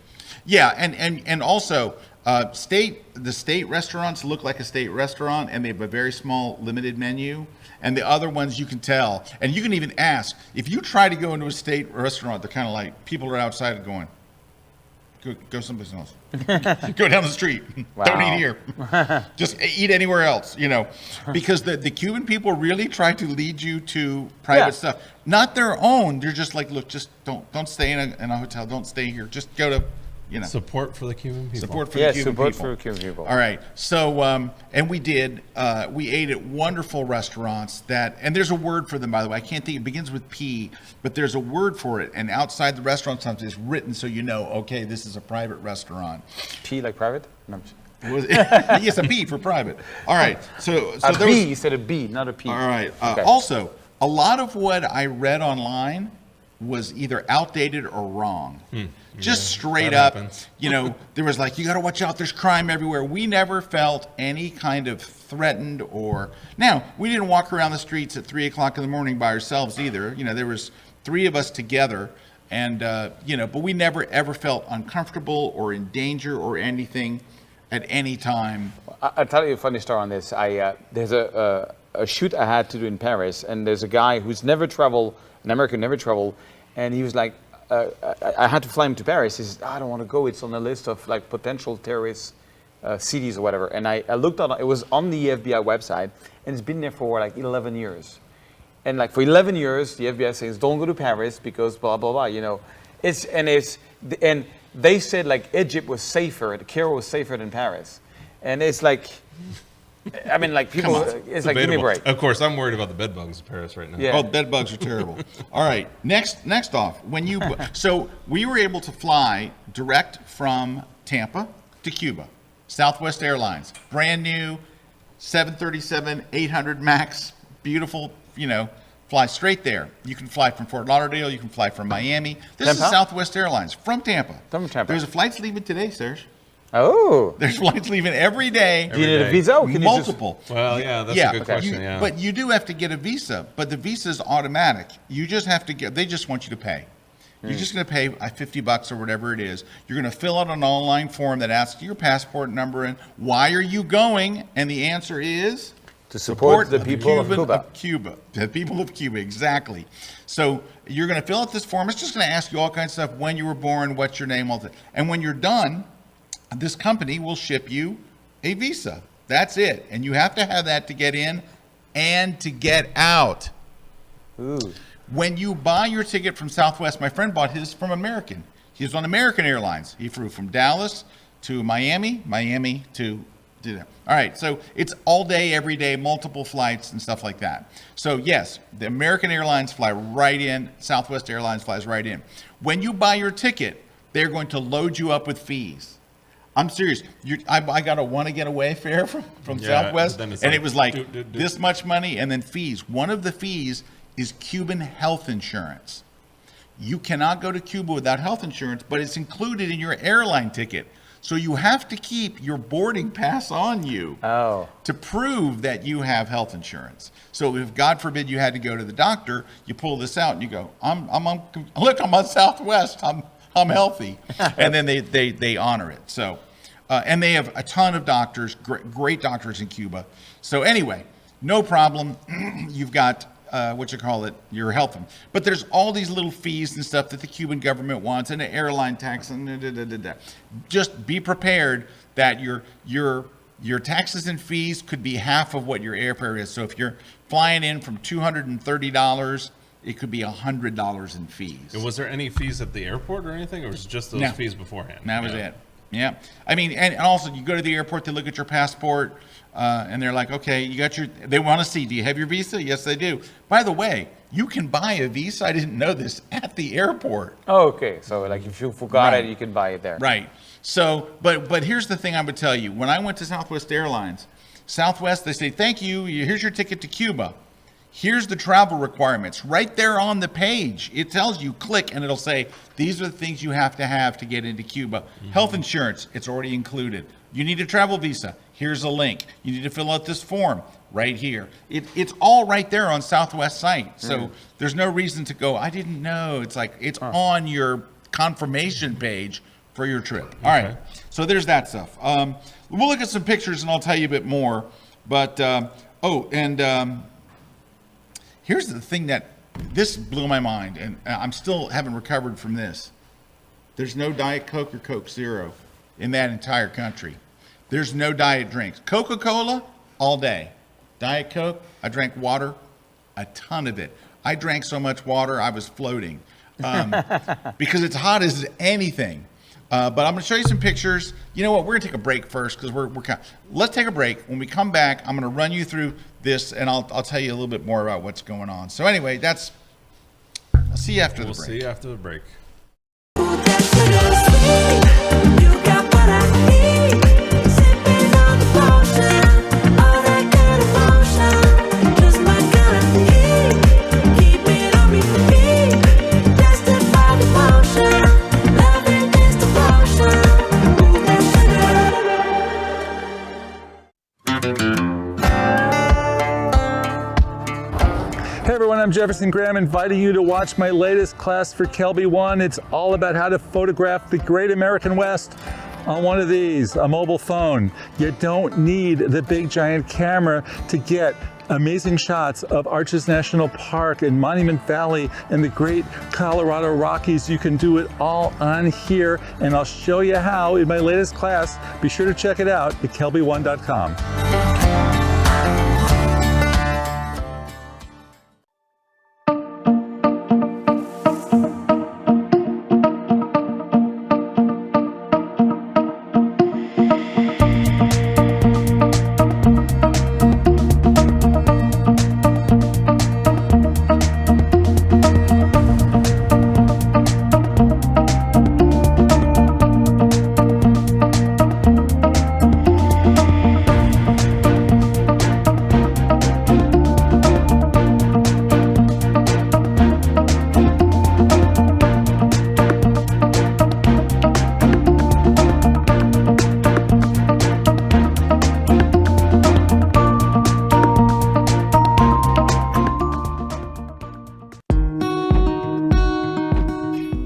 Yeah, and also the state restaurants look like a state restaurant, and they have a very small, limited menu. And the other ones you can tell, and you can even ask if you try to go into a state restaurant. They're kind of like people are outside going, go someplace else, go down the street, don't eat here, just eat anywhere else, because the Cuban people really try to lead you to private stuff, not their own. They're just like, look, just don't stay in a hotel, don't stay here, just go to. Support for the Cuban people. Support for the Cuban people. Support for Cuban people. All right. So, and we did. We ate at wonderful restaurants and there's a word for them, by the way. I can't think. It begins with P, but there's a word for it. And outside the restaurant, sometimes it's written so you know, okay, this is a private restaurant. P like private? No. Yes, a P for private. All right. So A there B, was, you said a B, not a P. all right. Okay. Also, a lot of what I read online was either outdated or wrong. Just straight that up, happens. there was like, you got to watch out, there's crime everywhere. We never felt any kind of threatened now, we didn't walk around the streets at 3 o'clock in the morning by ourselves either. There was 3 of us together and, but we never ever felt uncomfortable or in danger or anything at any time. I'll tell you a funny story on this. There's a shoot I had to do in Paris, and there's a guy who's never traveled, an American never traveled, and he was like, I had to fly him to Paris. He says, I don't want to go. It's on the list of like potential terrorist cities or whatever. And I looked on, it was on the FBI website, and it's been there for like 11 years. And like for 11 years, the FBI says, don't go to Paris because blah, blah, blah, and they said like Egypt was safer, the Cairo was safer than Paris. And it's like, I mean, like people, it's like, give me a Debatable. break. Of course, I'm worried about the bed bugs in Paris right now. Yeah. Oh, bed bugs are terrible. All right, next off, so we were able to fly direct from Tampa to Cuba, Southwest Airlines, brand new 737-800 MAX, beautiful, fly straight there. You can fly from Fort Lauderdale, you can fly from Miami. This Tampa? is Southwest Airlines from Tampa. From Tampa. There's flights leaving today, Serge. Oh. There's flights leaving every day. Do you need a day. visa? Or can Multiple. Well, yeah, that's a good question. Yeah. But you do have to get a visa, but the visa is automatic. You just have to they just want you to pay. You're just going to pay $50 or whatever it is. You're going to fill out an online form that asks your passport number and why are you going? And the answer is to support the people of Cuba. The people of Cuba, exactly. So you're going to fill out this form. It's just going to ask you all kinds of stuff, when you were born, what's your name, all that. And when you're done, this company will ship you a visa. That's it. And you have to have that to get in and to get out. Ooh. When you buy your ticket from Southwest, my friend bought his from American. He was on American Airlines. He flew from Dallas to Miami, Miami to Do that. All right, so it's all day, every day, multiple flights and stuff like that. So yes, the American Airlines fly right in. Southwest Airlines flies right in. When you buy your ticket, they're going to load you up with fees. I'm serious. I got a want-to-get-away fare from Southwest, and it was like this much money and then fees. One of the fees is Cuban health insurance. You cannot go to Cuba without health insurance, but it's included in your airline ticket. So you have to keep your boarding pass on you to prove that you have health insurance. So if God forbid you had to go to the doctor, you pull this out and you go, I'm on Southwest, I'm healthy, and then they honor it. So, and they have a ton of doctors, great doctors in Cuba. So anyway, no problem. You've got your health. But there's all these little fees and stuff that the Cuban government wants, and the airline tax, and just be prepared that your taxes and fees could be half of what your airfare is. So if you're flying in from $230, it could be $100 in fees. And was there any fees at the airport or anything, or was it just those fees beforehand? That was it. Yeah. I mean, and also you go to the airport, they look at your passport, and they're like, okay, they want to see, do you have your visa? Yes, they do. By the way, you can buy a visa, I didn't know this, at the airport. Oh, okay. So like if you forgot it, you can buy it there. Right. So, but here's the thing I would tell you. When I went to Southwest Airlines, Southwest, they say, thank you, here's your ticket to Cuba. Here's the travel requirements. Right there on the page, it tells you, click, and it'll say, these are the things you have to get into Cuba. Health insurance, it's already included. You need a travel visa. Here's a link. You need to fill out this form right here. It's all right there on Southwest site. So there's no reason to go, I didn't know. It's like, it's on your confirmation page for your trip. All right. So there's that stuff. We'll look at some pictures and I'll tell you a bit more. But, here's the thing this blew my mind, and I'm still haven't recovered from this. There's no Diet Coke or Coke Zero in that entire country. There's no diet drinks. Coca-Cola, all day. Diet Coke, I drank water, a ton of it. I drank so much water, I was floating because it's hot as anything. But I'm going to show you some pictures. You know what? We're going to take a break first because let's take a break. When we come back, I'm going to run you through this, and I'll tell you a little bit more about what's going on. So anyway, I'll see you after the break. We'll see you after the break. Hey everyone, I'm Jefferson Graham, inviting you to watch my latest class for KelbyOne. It's all about how to photograph the Great American West on one of these, a mobile phone. You don't need the big giant camera to get amazing shots of Arches National Park and Monument Valley and the great Colorado Rockies. You can do it all on here, and I'll show you how in my latest class. Be sure to check it out at KelbyOne.com.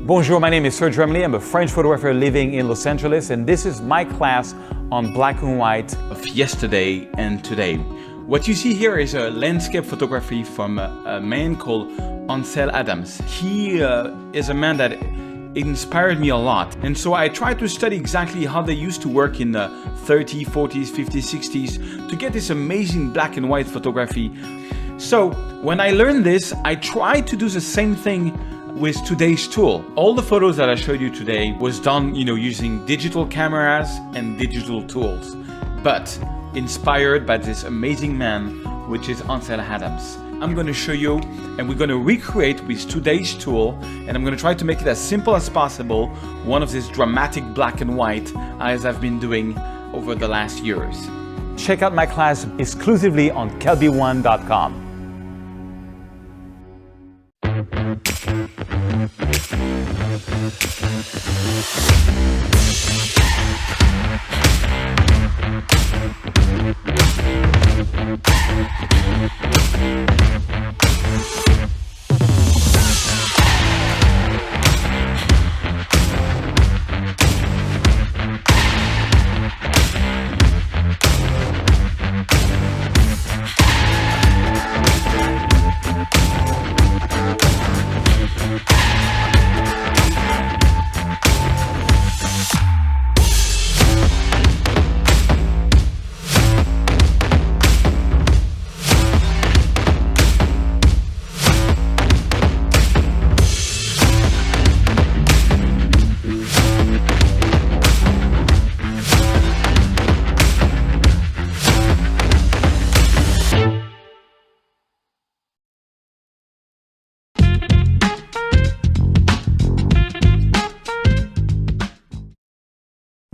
Bonjour, my name is Serge Ramelli. I'm a French photographer living in Los Angeles, and this is my class on black and white of yesterday and today. What you see here is a landscape photography from a man called Ansel Adams. He is a man that inspired me a lot, and so I tried to study exactly how they used to work in the 30s, 40s, 50s, 60s to get this amazing black and white photography. So when I learned this, I tried to do the same thing with today's tool. All the photos that I showed you today was done, using digital cameras and digital tools. but inspired by this amazing man, which is Ansel Adams. I'm going to show you, and we're going to recreate with today's tool, and I'm going to try to make it as simple as possible, one of these dramatic black and white as I've been doing over the last years. Check out my class exclusively on KelbyOne.com.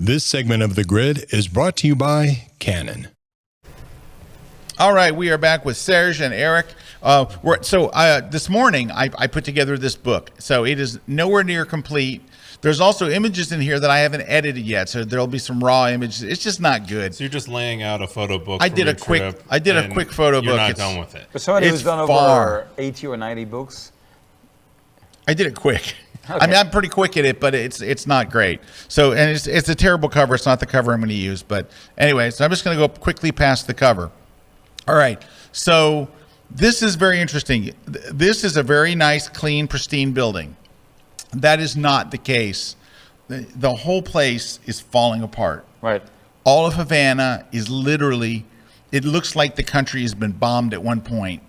This segment of The Grid is brought to you by Canon. All right, we are back with Serge and Erik. This morning, I put together this book. So it is nowhere near complete. There's also images in here that I haven't edited yet, so there'll be some raw images. It's just not good. So you're just laying out a photo book. I did a quick photo book. You're not done with it. But somebody who's done over 80 or 90 books. I did it quick. Okay. I mean, I'm pretty quick at it, but it's not great. So, and it's a terrible cover. It's not the cover I'm going to use. But anyway, so I'm just going to go quickly past the cover. All right. So this is very interesting. This is a very nice, clean, pristine building. That is not the case. The whole place is falling apart. Right. All of Havana is literally, it looks like the country has been bombed at one point.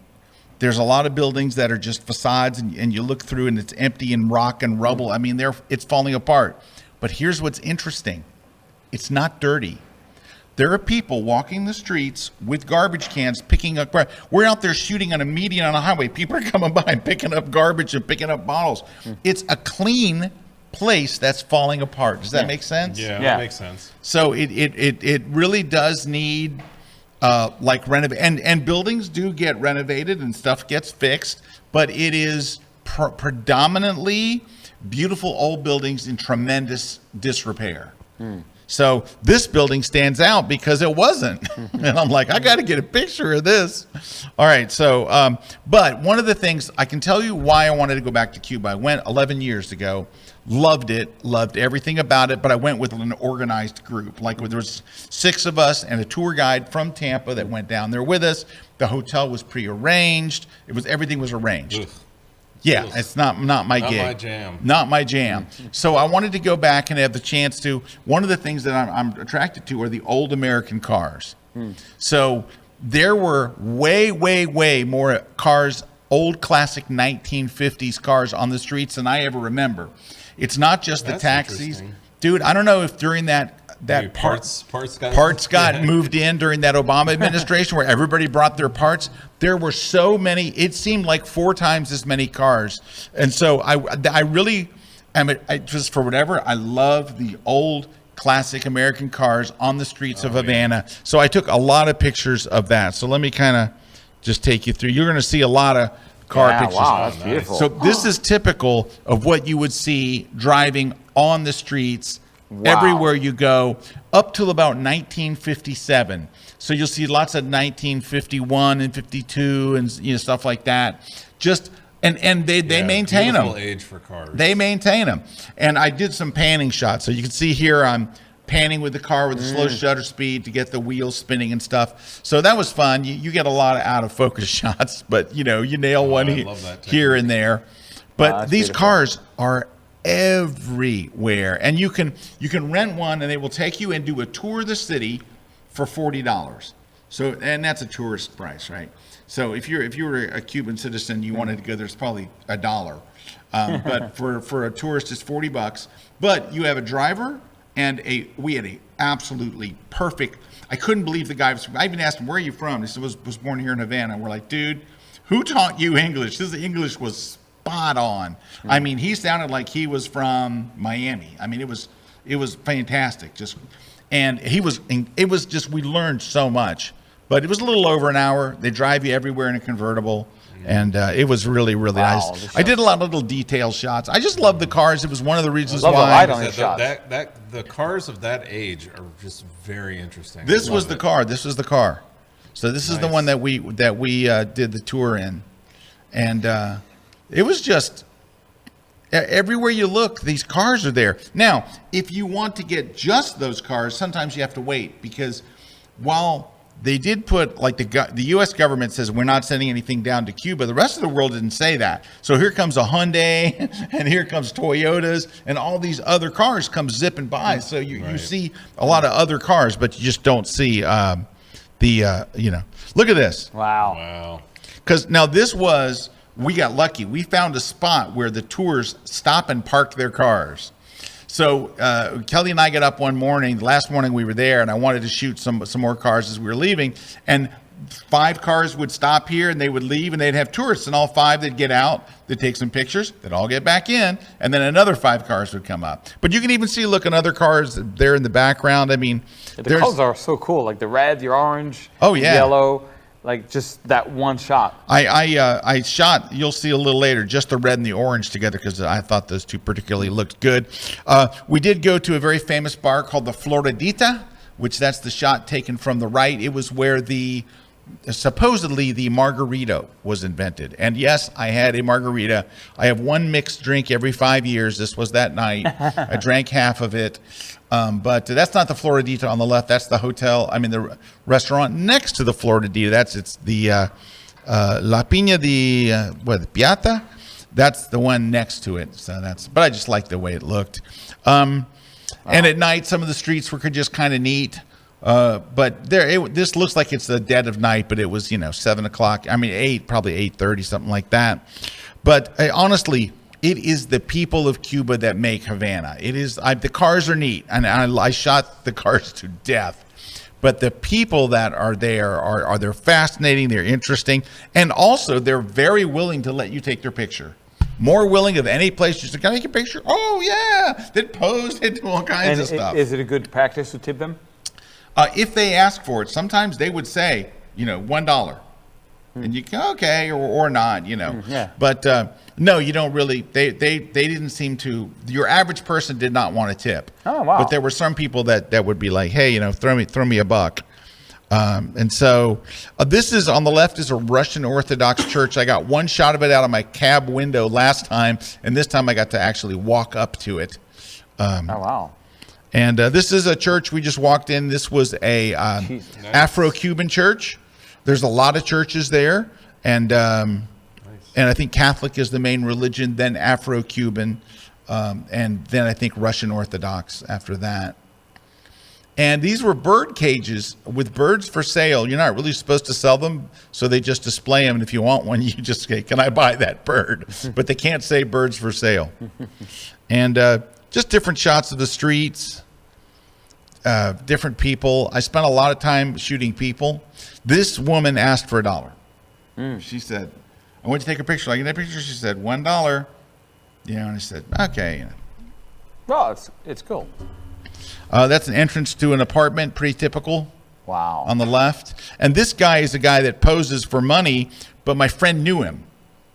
There's a lot of buildings that are just facades, and you look through and it's empty and rock and rubble. I mean, it's falling apart. But here's what's interesting. It's not dirty. There are people walking the streets with garbage cans picking up. We're out there shooting on a median on a highway. People are coming by and picking up garbage and picking up bottles. It's a clean place that's falling apart. Does that make sense? Yeah, that makes sense. So it really does need renovate, and buildings do get renovated and stuff gets fixed, but it is predominantly beautiful old buildings in tremendous disrepair. So this building stands out because it wasn't. And I'm like, I got to get a picture of this. All right. So, but one of the things I can tell you why I wanted to go back to Cuba. I went 11 years ago, loved it, loved everything about it. But I went with an organized group. Like there was 6 of us and a tour guide from Tampa that went down there with us. The hotel was prearranged. Everything was arranged. Ugh. Yeah, it's not my gig. Not my jam. Not my jam. So I wanted to go back and have the chance to. One of the things that I'm attracted to are the old American cars. So there were way more cars, old classic 1950s cars on the streets than I ever remember. It's not just the taxis. Dude, I don't know if during that parts got moved in during that Obama administration where everybody brought their parts. There were so many, it seemed like 4 times as many cars. And so I really just for whatever, I love the old classic American cars on the streets of Havana. Yeah. So I took a lot of pictures of that. So let me kind of just take you through. You're going to see a lot of car pictures. Wow, that's beautiful. So this is typical of what you would see driving on the streets. Wow. Everywhere you go, up till about 1957. So you'll see lots of 1951 and 52 and stuff like that. Just and they maintain them. Age for cars. They maintain them. And I did some panning shots. So you can see here I'm panning with the car with a slow shutter speed to get the wheels spinning and stuff. So that was fun. You get a lot of out of focus shots, but you nail one here and there. But these cars are everywhere, and you can rent one, and they will take you and do a tour of the city for $40. So, and that's a tourist price, right? So if you were a Cuban citizen, you wanted to go, there's probably $1. But for a tourist, it's $40. But you have a driver, and we had a absolutely perfect. I couldn't believe the guy. I even asked him, "Where are you from?" He said, "Was born here in Havana." And we're like, "Dude, who taught you English?" His English was spot on. I mean, he sounded like he was from Miami. I mean, it was fantastic. It was just, we learned so much. But it was a little over an hour. They drive you everywhere in a convertible. And it was really, really nice. I did a lot of little detail shots. I just love the cars. It was one of the reasons why. The cars of that age are just very interesting. This was the car. So this is the one that we did the tour in. And it was just, everywhere you look, these cars are there. Now, if you want to get just those cars, sometimes you have to wait, because while they did put, like, the U.S. government says we're not sending anything down to Cuba, the rest of the world didn't say that. So here comes a Hyundai, and here comes Toyotas, and all these other cars come zipping by. So you see a lot of other cars, but you just don't see look at this. Wow. Because now we got lucky. We found a spot where the tours stop and park their cars. So Kelly and I got up one morning, the last morning we were there, and I wanted to shoot some more cars as we were leaving. And 5 cars would stop here, and they would leave, and they'd have tourists. And all 5, they'd get out, they'd take some pictures, they'd all get back in, and then another 5 cars would come up. But you can even see, look, other cars there in the background. I mean, the colors are so cool, like the red, the orange, the yellow. Like just that one shot. I shot, you'll see a little later, just the red and the orange together, because I thought those two particularly looked good. We did go to a very famous bar called the Floridita, which that's the shot taken from the right. It was where supposedly the margarita was invented. And yes, I had a margarita. I have one mixed drink every 5 years. This was that night. I drank half of it. But that's not the Floridita on the left. That's the hotel. I mean, the restaurant next to the Floridita. It's the La Piña de Piata. That's the one next to it. So but I just liked the way it looked. And at night, some of the streets were just kind of neat. But this looks like it's the dead of night, but it was 7 o'clock. I mean 8, probably 8:30, something like that. But honestly, it is the people of Cuba that make Havana. It is the cars are neat, and I shot the cars to death. But the people that are there they're fascinating, they're interesting, and also they're very willing to let you take their picture. More willing of any place. Just can I take a picture? Oh yeah, they pose, they do all kinds of stuff. Is it a good practice to tip them? If they ask for it, sometimes they would say, $1. And you go, okay, or not, But no, you don't really. They didn't seem to. Your average person did not want to tip. Oh wow! But there were some people that would be like, hey, throw me $1. And so this is on the left is a Russian Orthodox church. I got one shot of it out of my cab window last time, and this time I got to actually walk up to it. Oh wow! And this is a church we just walked in. This was a Afro-Cuban church. There's a lot of churches there, and I think Catholic is the main religion, then Afro-Cuban, and then I think Russian Orthodox after that. And these were bird cages with birds for sale. You're not really supposed to sell them, so they just display them. And if you want one, you just say, "Can I buy that bird?" But they can't say birds for sale. And just different shots of the streets. Different people. I spent a lot of time shooting people. This woman asked for $1. She said, "I want you to take a picture." I get that picture. She said, $1. And I said, "Okay." Well, it's cool. That's an entrance to an apartment, pretty typical. Wow. On the left. And this guy is a guy that poses for money, but my friend knew him,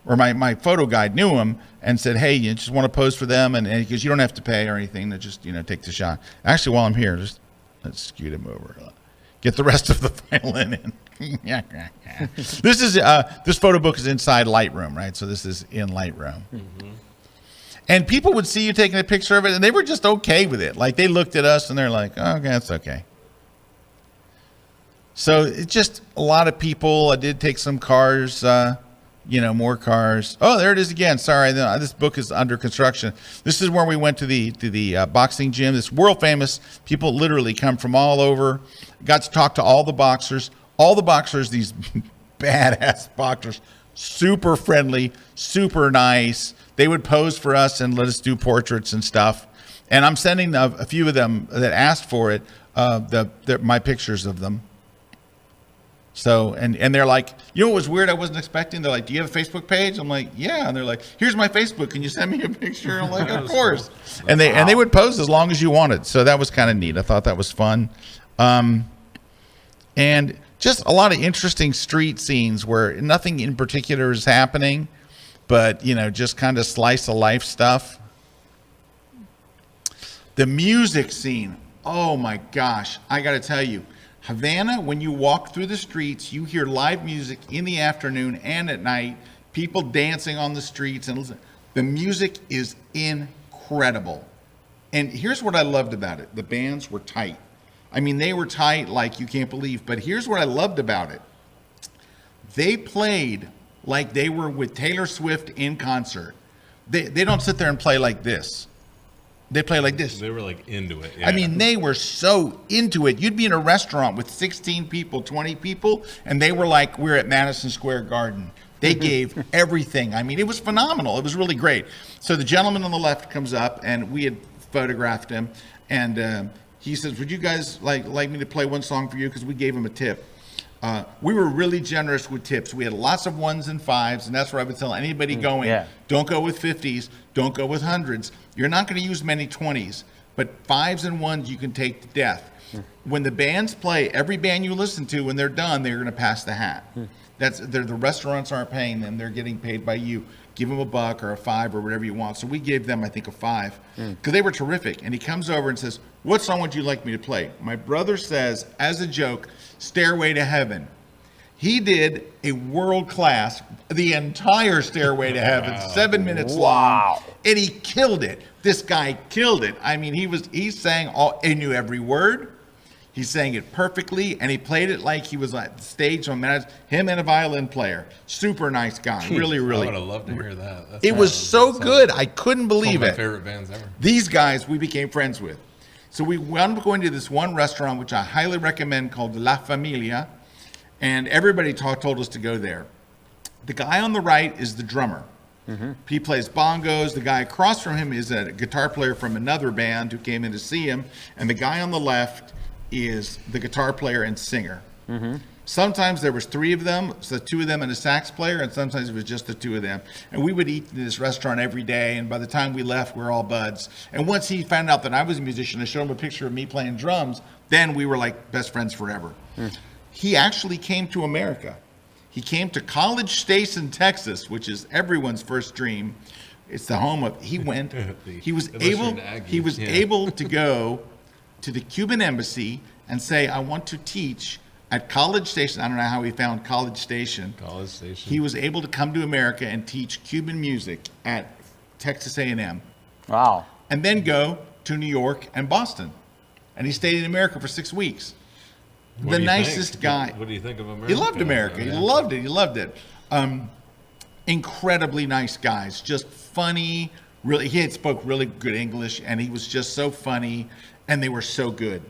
or my photo guide knew him, and said, "Hey, you just want to pose for them?" And because you don't have to pay or anything, to just take the shot. Actually, while I'm here, let's scoot him over. Get the rest of the violin in. This photo book is inside Lightroom, right? So this is in Lightroom. Mm-hmm. And people would see you taking a picture of it, and they were just okay with it. Like, they looked at us, and they're like, "Oh, okay, that's okay." So it's just a lot of people. I did take some cars, more cars. Oh, there it is again. Sorry, this book is under construction. This is where we went to the boxing gym. This world famous. People literally come from all over. Got to talk to all the boxers. All the boxers, these badass boxers, super friendly, super nice. They would pose for us and let us do portraits and stuff. And I'm sending a few of them that asked for it, my pictures of them. So, and they're like, you know what was weird I wasn't expecting? They're like, do you have a Facebook page? I'm like, yeah. And they're like, here's my Facebook. Can you send me a picture? I'm like, of course. Cool. And they would pose as long as you wanted. So that was kind of neat. I thought that was fun. And just a lot of interesting street scenes where nothing in particular is happening, but, you know, just kind of slice of life stuff. The music scene. Oh my gosh. I got to tell you. Havana, when you walk through the streets, you hear live music in the afternoon and at night, people dancing on the streets. And listen, the music is incredible. And here's what I loved about it. The bands were tight. I mean, they were tight like you can't believe. But here's what I loved about it. They played like they were with Taylor Swift in concert. They don't sit there and play like this. They play like this. They were like into it. Yeah. I mean, they were so into it. You'd be in a restaurant with 16 people, 20 people, and they were like, we're at Madison Square Garden. They gave everything. I mean, it was phenomenal. It was really great. So the gentleman on the left comes up, and we had photographed him, and he says, would you guys like me to play one song for you? Because we gave him a tip. We were really generous with tips. We had lots of ones and fives, and that's what I would tell anybody going. Yeah. Don't go with 50s. Don't go with hundreds. You're not going to use many 20s, but fives and ones you can take to death. When the bands play, every band you listen to, when they're done, they're going to pass the hat. The restaurants aren't paying them. They're getting paid by you. Give them $1 or a $5 or whatever you want. So we gave them, I think, a $5 because they were terrific. And he comes over and says, what song would you like me to play? My brother says, as a joke, Stairway to Heaven. He did a world class, the entire Stairway to Heaven, 7 minutes long, and he killed it. This guy killed it. I mean, he sang he knew every word. He sang it perfectly, and he played it like he was at the stage on him and a violin player. Super nice guy. Really, really. I would have loved to hear that. It was so good. I couldn't believe it. One of my favorite bands ever. These guys we became friends with. So we wound up going to this one restaurant, which I highly recommend, called La Familia, and everybody told us to go there. The guy on the right is the drummer. He plays bongos. The guy across from him is a guitar player from another band who came in to see him, and the guy on the left is the guitar player and singer. Sometimes there was 3 of them, so 2 of them and a sax player, and sometimes it was just the 2 of them. And we would eat in this restaurant every day, and by the time we left, we were all buds. And once he found out that I was a musician, I showed him a picture of me playing drums, then we were like best friends forever. He actually came to America. He came to College Station, Texas, which is everyone's first dream. It's the home of, he went, he was able to go to the Cuban embassy and say, I want to teach at College Station. I don't know how he found College Station. College Station. He was able to come to America and teach Cuban music at Texas A&M. Wow. And then go to New York and Boston. And he stayed in America for 6 weeks. The nicest guy. What do you think of America? He loved America. He loved it. He loved it. Incredibly nice guys. Just funny. Really, he had spoke really good English, and he was just so funny, and they were so good.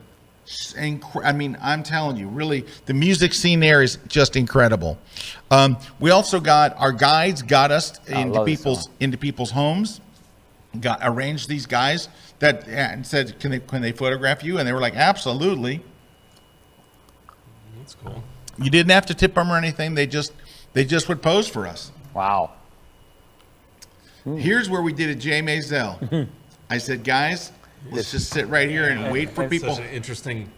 I mean, I'm telling you, really, the music scene there is just incredible. We also got our guides got us into people's homes. Arranged these guys and said, can they photograph you? And they were like, absolutely. That's cool. You didn't have to tip them or anything. They just would pose for us. Wow. Here's where we did it, Jay Maisel. I said, guys, let's just sit right here and wait for people. Such interesting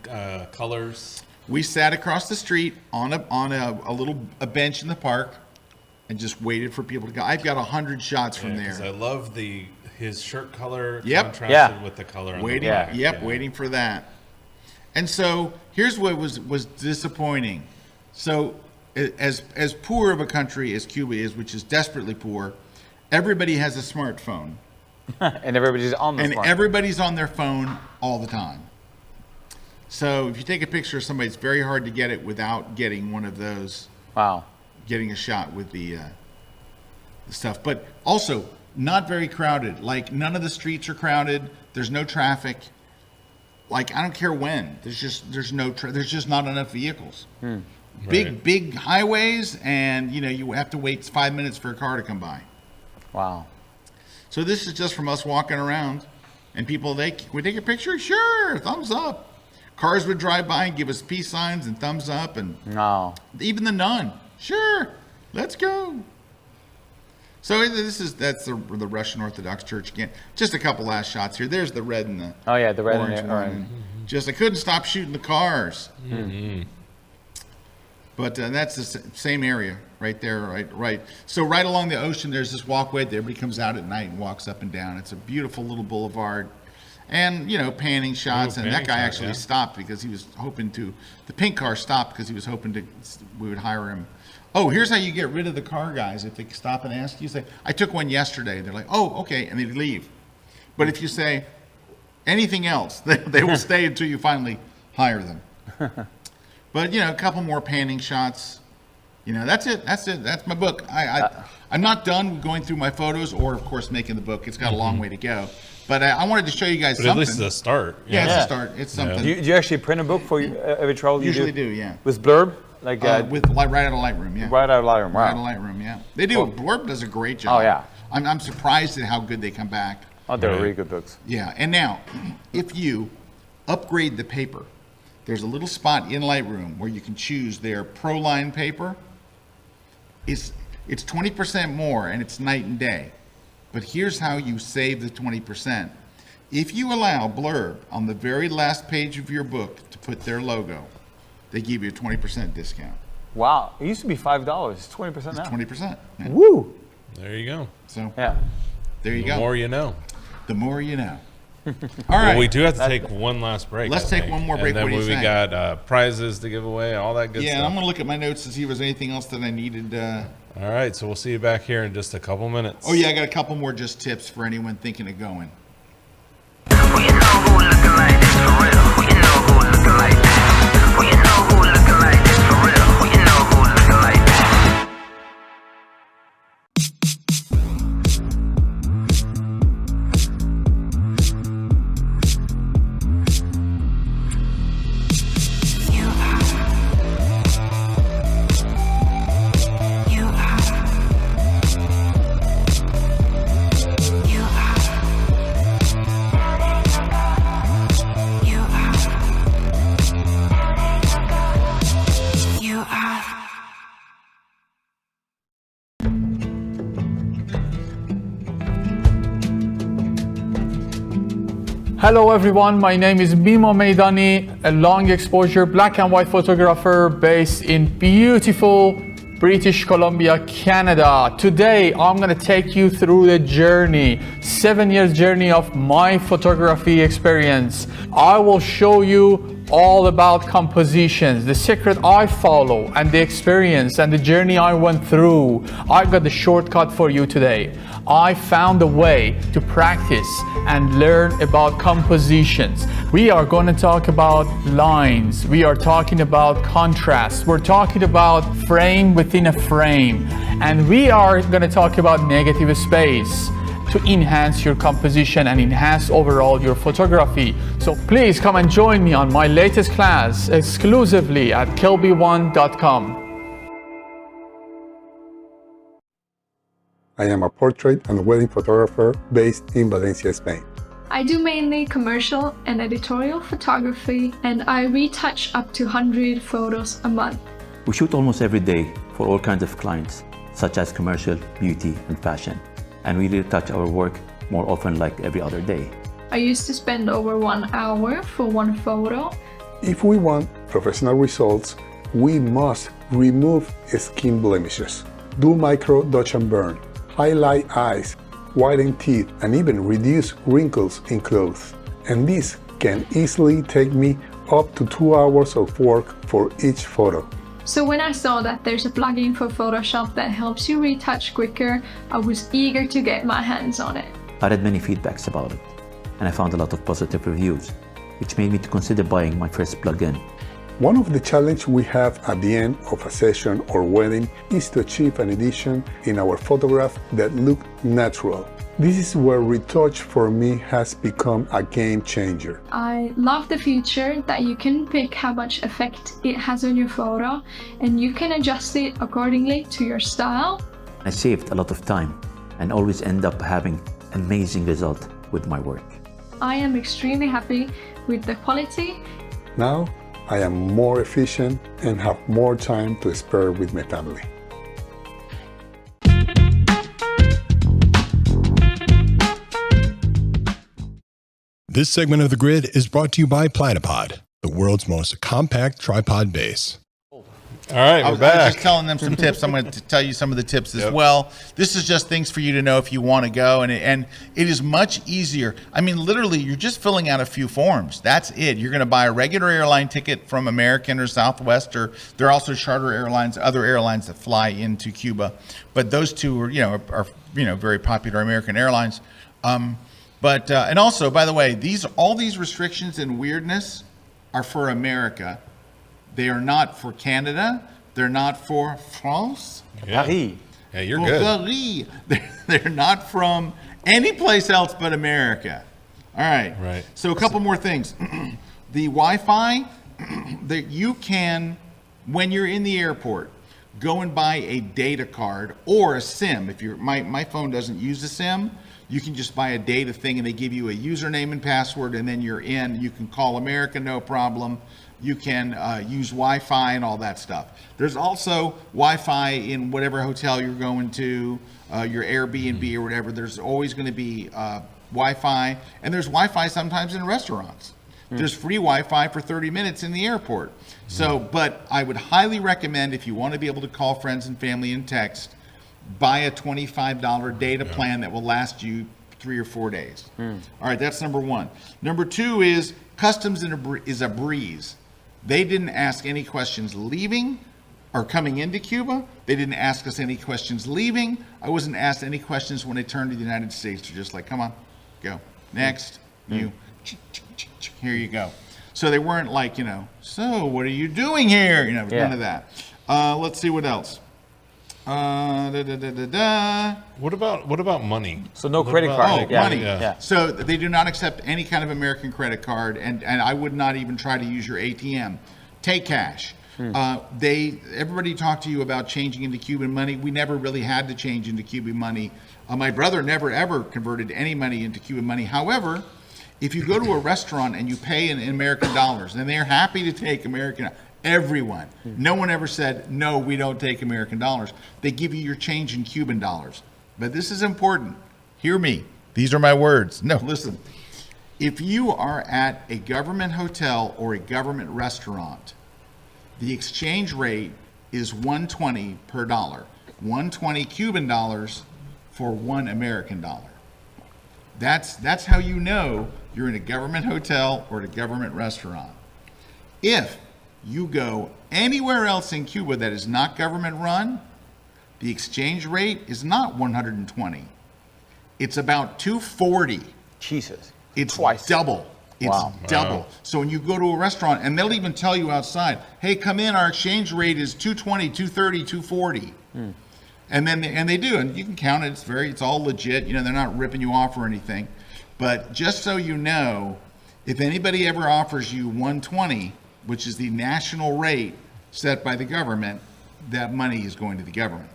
colors. We sat across the street on a little bench in the park and just waited for people to go. I've got 100 shots from there. I love his shirt color contrasted with the color on the back. Waiting for that. And so here's what was disappointing. So as poor of a country as Cuba is, which is desperately poor, everybody has a smartphone. And everybody's on the smartphone. Everybody's on their phone all the time. So if you take a picture of somebody, it's very hard to get it without getting one of those. Wow. Getting a shot with the stuff. But also not very crowded. Like none of the streets are crowded. There's no traffic. Like I don't care when. There's just not enough vehicles. big highways, and you have to wait 5 minutes for a car to come by. Wow. So this is just from us walking around, and people, we take a picture? Sure, thumbs up. Cars would drive by and give us peace signs and thumbs up, and even the nun, sure, let's go. So that's the Russian Orthodox Church again. Just a couple last shots here. There's the red and the the red orange and one. Just I couldn't stop shooting the cars. Mm-hmm. But that's the same area right there, right. So right along the ocean, there's this walkway. Everybody comes out at night and walks up and down. It's a beautiful little boulevard, and panning shots. And that guy actually stopped because he was hoping to. The pink car stopped because he was hoping we would hire him. Oh, here's how you get rid of the car guys. If they stop and ask you, say, I took one yesterday. They're like, oh, okay, and they leave. But if you say anything else, they will stay until you finally hire them. But, a couple more panning shots. That's it. That's my book. I'm not done going through my photos or, of course, making the book. It's got a long way to go. But I wanted to show you guys something. At least it's a start. Yeah, it's a start. It's something. Do you actually print a book for every travel you Usually do, yeah. With blurb? Like right out of Lightroom, yeah. Right out of Lightroom, wow. Right out of Lightroom, yeah. They do. Blurb does a great job. Oh, yeah. I'm surprised at how good they come back. Oh, they're really good books. Yeah, and now, if you upgrade the paper, there's a little spot in Lightroom where you can choose their ProLine paper. It's 20% more, and it's night and day. But here's how you save the 20%. If you allow Blurb on the very last page of your book to put their logo, they give you a 20% discount. Wow, it used to be $5. It's 20% now. 20%. Yeah. Woo! There you go. So there you go. The more you know. The more you know. All right. Well, we do have to take one last break. Let's take one more break. And then we got prizes to give away, all that good stuff. Yeah, I'm going to look at my notes to see if there's anything else that I needed. All right, so we'll see you back here in just a couple minutes. Oh, yeah, I got a couple more just tips for anyone thinking of going. Well, you know who looking like this for real. Well, you know who looking like that. Well, you know who looking like this for real. Well, you know who looking like that. Hello everyone, my name is Mimo Meidani, a long exposure black and white photographer based in beautiful British Columbia, Canada. Today I'm going to take you through the journey, 7 years journey of my photography experience. I will show you all about compositions, the secret I follow and the experience and the journey I went through. I got the shortcut for you today. I found a way to practice and learn about compositions. We are going to talk about lines. We are talking about contrast. We're talking about frame within a frame. And we are going to talk about negative space to enhance your composition and enhance overall your photography. So please come and join me on my latest class exclusively at KelbyOne.com. I am a portrait and wedding photographer based in Valencia, Spain. I do mainly commercial and editorial photography, and I retouch up to 100 photos a month. We shoot almost every day for all kinds of clients, such as commercial, beauty, and fashion. And we retouch our work more often, like every other day. I used to spend over 1 hour for one photo. If we want professional results, we must remove skin blemishes, do micro dodge and burn, highlight eyes, whiten teeth, and even reduce wrinkles in clothes. And this can easily take me up to 2 hours of work for each photo. So when I saw that there's a plugin for Photoshop that helps you retouch quicker, I was eager to get my hands on it. I read many feedbacks about it, and I found a lot of positive reviews, which made me to consider buying my first plugin. One of the challenges we have at the end of a session or wedding is to achieve an edition in our photograph that look natural. This is where retouch for me has become a game changer. I love the feature that you can pick how much effect it has on your photo and you can adjust it accordingly to your style. I saved a lot of time and always end up having amazing result with my work. I am extremely happy with the quality. Now I am more efficient and have more time to spare with my family. This segment of The Grid is brought to you by Platy Pod, the world's most compact tripod base. All right, I we're was back. just telling them some tips. I'm going to tell you some of the tips as well. This is just things for you to know if you want to go, and it is much easier. I mean, literally, you're just filling out a few forms. That's it. You're going to buy a regular airline ticket from American or Southwest, or there are also charter airlines, other airlines that fly into Cuba, but those two are very popular American airlines. But and also, by the way, all these restrictions and weirdness are for America. They are not for Canada. They're not for France. Yeah. Paris. Yeah, you're good. Paris. They're not from any place else but America. All right. Right. So a couple more things. The Wi-Fi that you can, when you're in the airport, go and buy a data card or a SIM. If my phone doesn't use a SIM, you can just buy a data thing and they give you a username and password and then you're in. You can call America, no problem. You can use Wi-Fi and all that stuff. There's also Wi-Fi in whatever hotel you're going to, your Airbnb or whatever. There's always going to be Wi-Fi, and there's Wi-Fi sometimes in restaurants. There's free Wi-Fi for 30 minutes in the airport. So, but I would highly recommend, if you want to be able to call friends and family and text, buy a $25 data plan that will last you 3 or 4 days. All right, that's number one. Number two is customs is a breeze. They didn't ask any questions leaving or coming into Cuba. They didn't ask us any questions leaving. I wasn't asked any questions when I turned to the United States. They're just like, come on, go. Next, you. Here you go. So they weren't like, so what are you doing here? None of that. Let's see what else. What about money? So no credit card. Oh, money. Yeah. So they do not accept any kind of American credit card, and I would not even try to use your ATM. Take cash. Everybody talked to you about changing into Cuban money. We never really had to change into Cuban money. My brother never ever converted any money into Cuban money. However, if you go to a restaurant and you pay in American dollars, and they're happy to take American. Everyone. No one ever said, no, we don't take American dollars. They give you your change in Cuban dollars. But this is important. Hear me. These are my words. No, listen. If you are at a government hotel or a government restaurant, the exchange rate is $1.20 per dollar. 120 Cuban dollars for $1 American dollar. That's how you know you're in a government hotel or at a government restaurant. If you go anywhere else in Cuba that is not government run, the exchange rate is not 120. It's about 240. Jesus. It's twice. Double. It's double. So when you go to a restaurant, and they'll even tell you outside, hey, come in, our exchange rate is 220, 230, 240. And then they do, and you can count it. It's all legit. They're not ripping you off or anything. But just so you know, if anybody ever offers you 120, which is the national rate set by the government, that money is going to the government.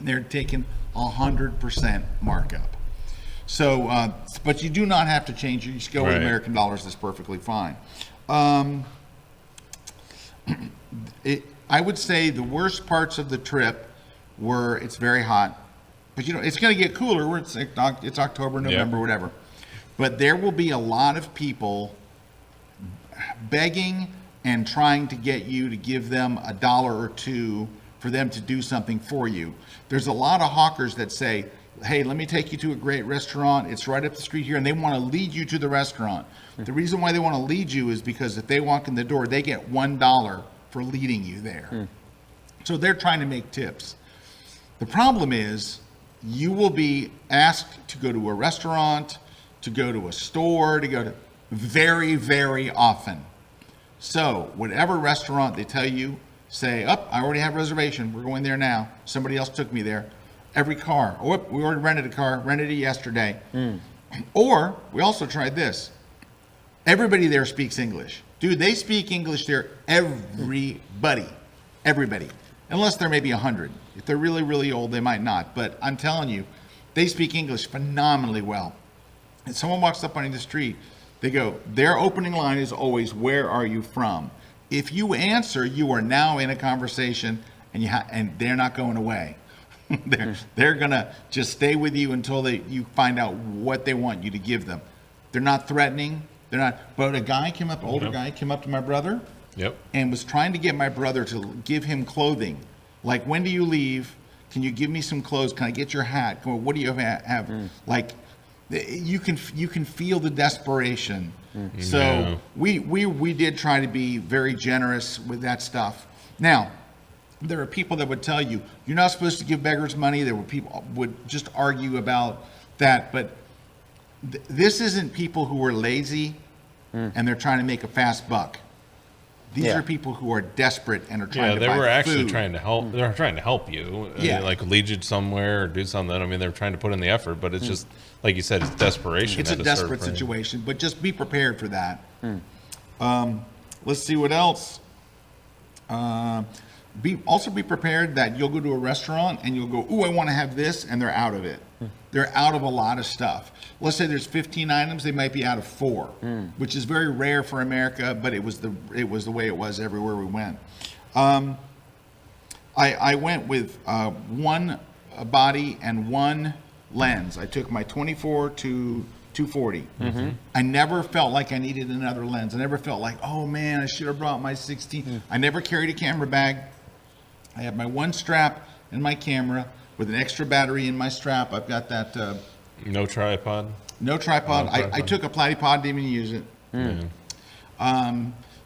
They're taking 100% markup. So, but you do not have to change it. You just go with American dollars. That's perfectly fine. I would say the worst parts of the trip were it's very hot, but it's going to get cooler. It's October, November, whatever. But there will be a lot of people begging and trying to get you to give them $1 or $2 for them to do something for you. There's a lot of hawkers that say, hey, let me take you to a great restaurant. It's right up the street here, and they want to lead you to the restaurant. The reason why they want to lead you is because if they walk in the door, they get $1 for leading you there. So they're trying to make tips. The problem is you will be asked to go to a restaurant, to go to a store, to go to very, very often. So whatever restaurant they tell you, say, I already have a reservation. We're going there now. Somebody else took me there. every car. Oh, we already rented a car, rented it yesterday. Or we also tried this. Everybody there speaks English. Dude, they speak English there. Everybody. Unless they're maybe 100. If they're really, really old, they might not. But I'm telling you, they speak English phenomenally well. And someone walks up on the street, they go, their opening line is always, "Where are you from?" If you answer, you are now in a conversation, and they're not going away. They're gonna just stay with you until you find out what they want you to give them. They're not threatening. They're not. But a guy came up, older guy came up to my brother, and was trying to get my brother to give him clothing. Like, when do you leave? Can you give me some clothes? Can I get your hat? Come on, what do you have? Like, you can feel the desperation. So we did try to be very generous with that stuff. Now, there are people that would tell you you're not supposed to give beggars money. There were people would just argue about that, but this isn't people who are lazy and they're trying to make a fast buck. These are people who are desperate and are trying to buy food. Yeah, they were actually trying to help. They're trying to help you. Like lead you somewhere or do something. I mean, they're trying to put in the effort, but it's just, like you said, it's desperation. It's a desperate situation, but just be prepared for that. Let's see what else. Also be prepared that you'll go to a restaurant and you'll go, "Ooh, I want to have this," and they're out of it. They're out of a lot of stuff. Let's say there's 15 items, they might be out of 4, which is very rare for America, but it was the way it was everywhere we went. I went with one body and one lens. I took my 24 to 240. I never felt like I needed another lens. I never felt like, oh man, I should have brought my 16. I never carried a camera bag. I have my one strap and my camera with an extra battery in my strap. I've got that. No tripod? No tripod. I took a Platy Pod, didn't even use it.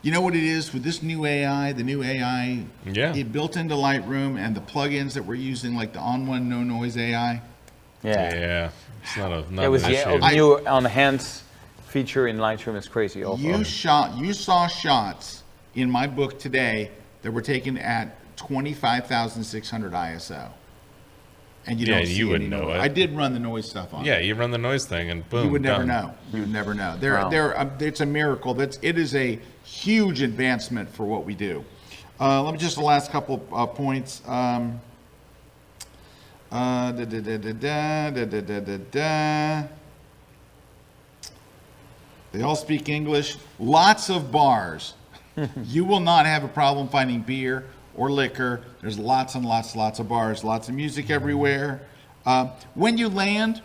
You know what it is with this new AI, it built into Lightroom and the plugins that we're using, like the On1 No Noise AI. Yeah. It's not it was the new enhance feature in Lightroom is crazy. Also. You saw shots in my book today that were taken at 25,600 ISO. And you don't see you any wouldn't know noise. it. I did run the noise stuff on. Yeah, you run the noise thing and boom. You would never done. know. You would never know. It's a miracle. It is a huge advancement for what we do. Let me just the last couple points. They all speak English. Lots of bars. You will not have a problem finding beer or liquor. There's lots and lots of bars, lots of music everywhere. When you land,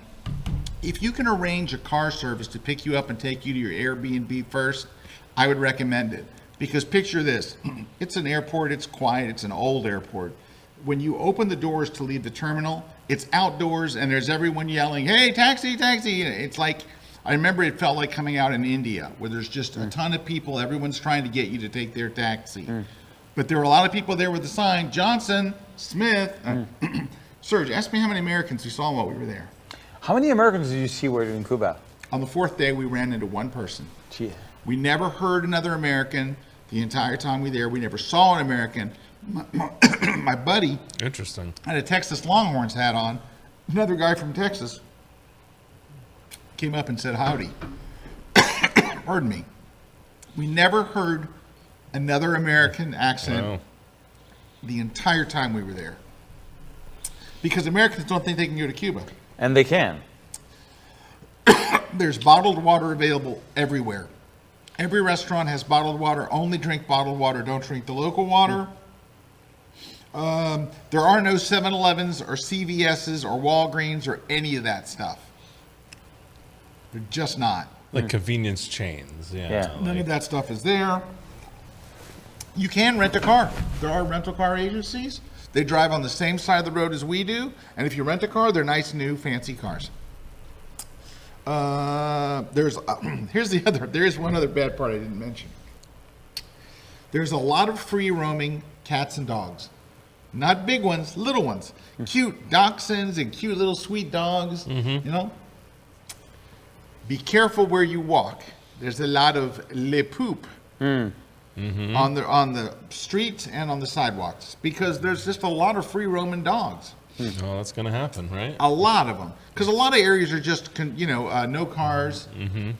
if you can arrange a car service to pick you up and take you to your Airbnb first, I would recommend it. Because picture this, it's an airport, it's quiet, it's an old airport. When you open the doors to leave the terminal, it's outdoors and there's everyone yelling, "Hey, taxi, taxi." It's like, I remember it felt like coming out in India where there's just a ton of people, everyone's trying to get you to take their taxi. But there were a lot of people there with the sign, Johnson, Smith. Serge, ask me how many Americans we saw while we were there. How many Americans did you see were in Cuba? On the 4th day, we ran into one person. Gee. We never heard another American the entire time we were there. We never saw an American. My buddy Interesting. had a Texas Longhorns hat on. Another guy from Texas came up and said howdy. Pardon me. We never heard another American accent the entire time we were there. Because Americans don't think they can go to Cuba. And they can. There's bottled water available everywhere. Every restaurant has bottled water. Only drink bottled water. Don't drink the local water. There are no 7-Elevens or CVS's or Walgreens or any of that stuff. They're just not. Like convenience chains. None of that stuff is there. You can rent a car. There are rental car agencies. They drive on the same side of the road as we do. And if you rent a car, they're nice, new, fancy cars. There's one other bad part I didn't mention. There's a lot of free roaming cats and dogs. Not big ones, little ones. Cute dachshunds and cute little sweet dogs, you know. Be careful where you walk. There's a lot of le poop on the streets and on the sidewalks because there's just a lot of free roaming dogs. Oh, that's going to happen, right? A lot of them. Because a lot of areas are just, no cars.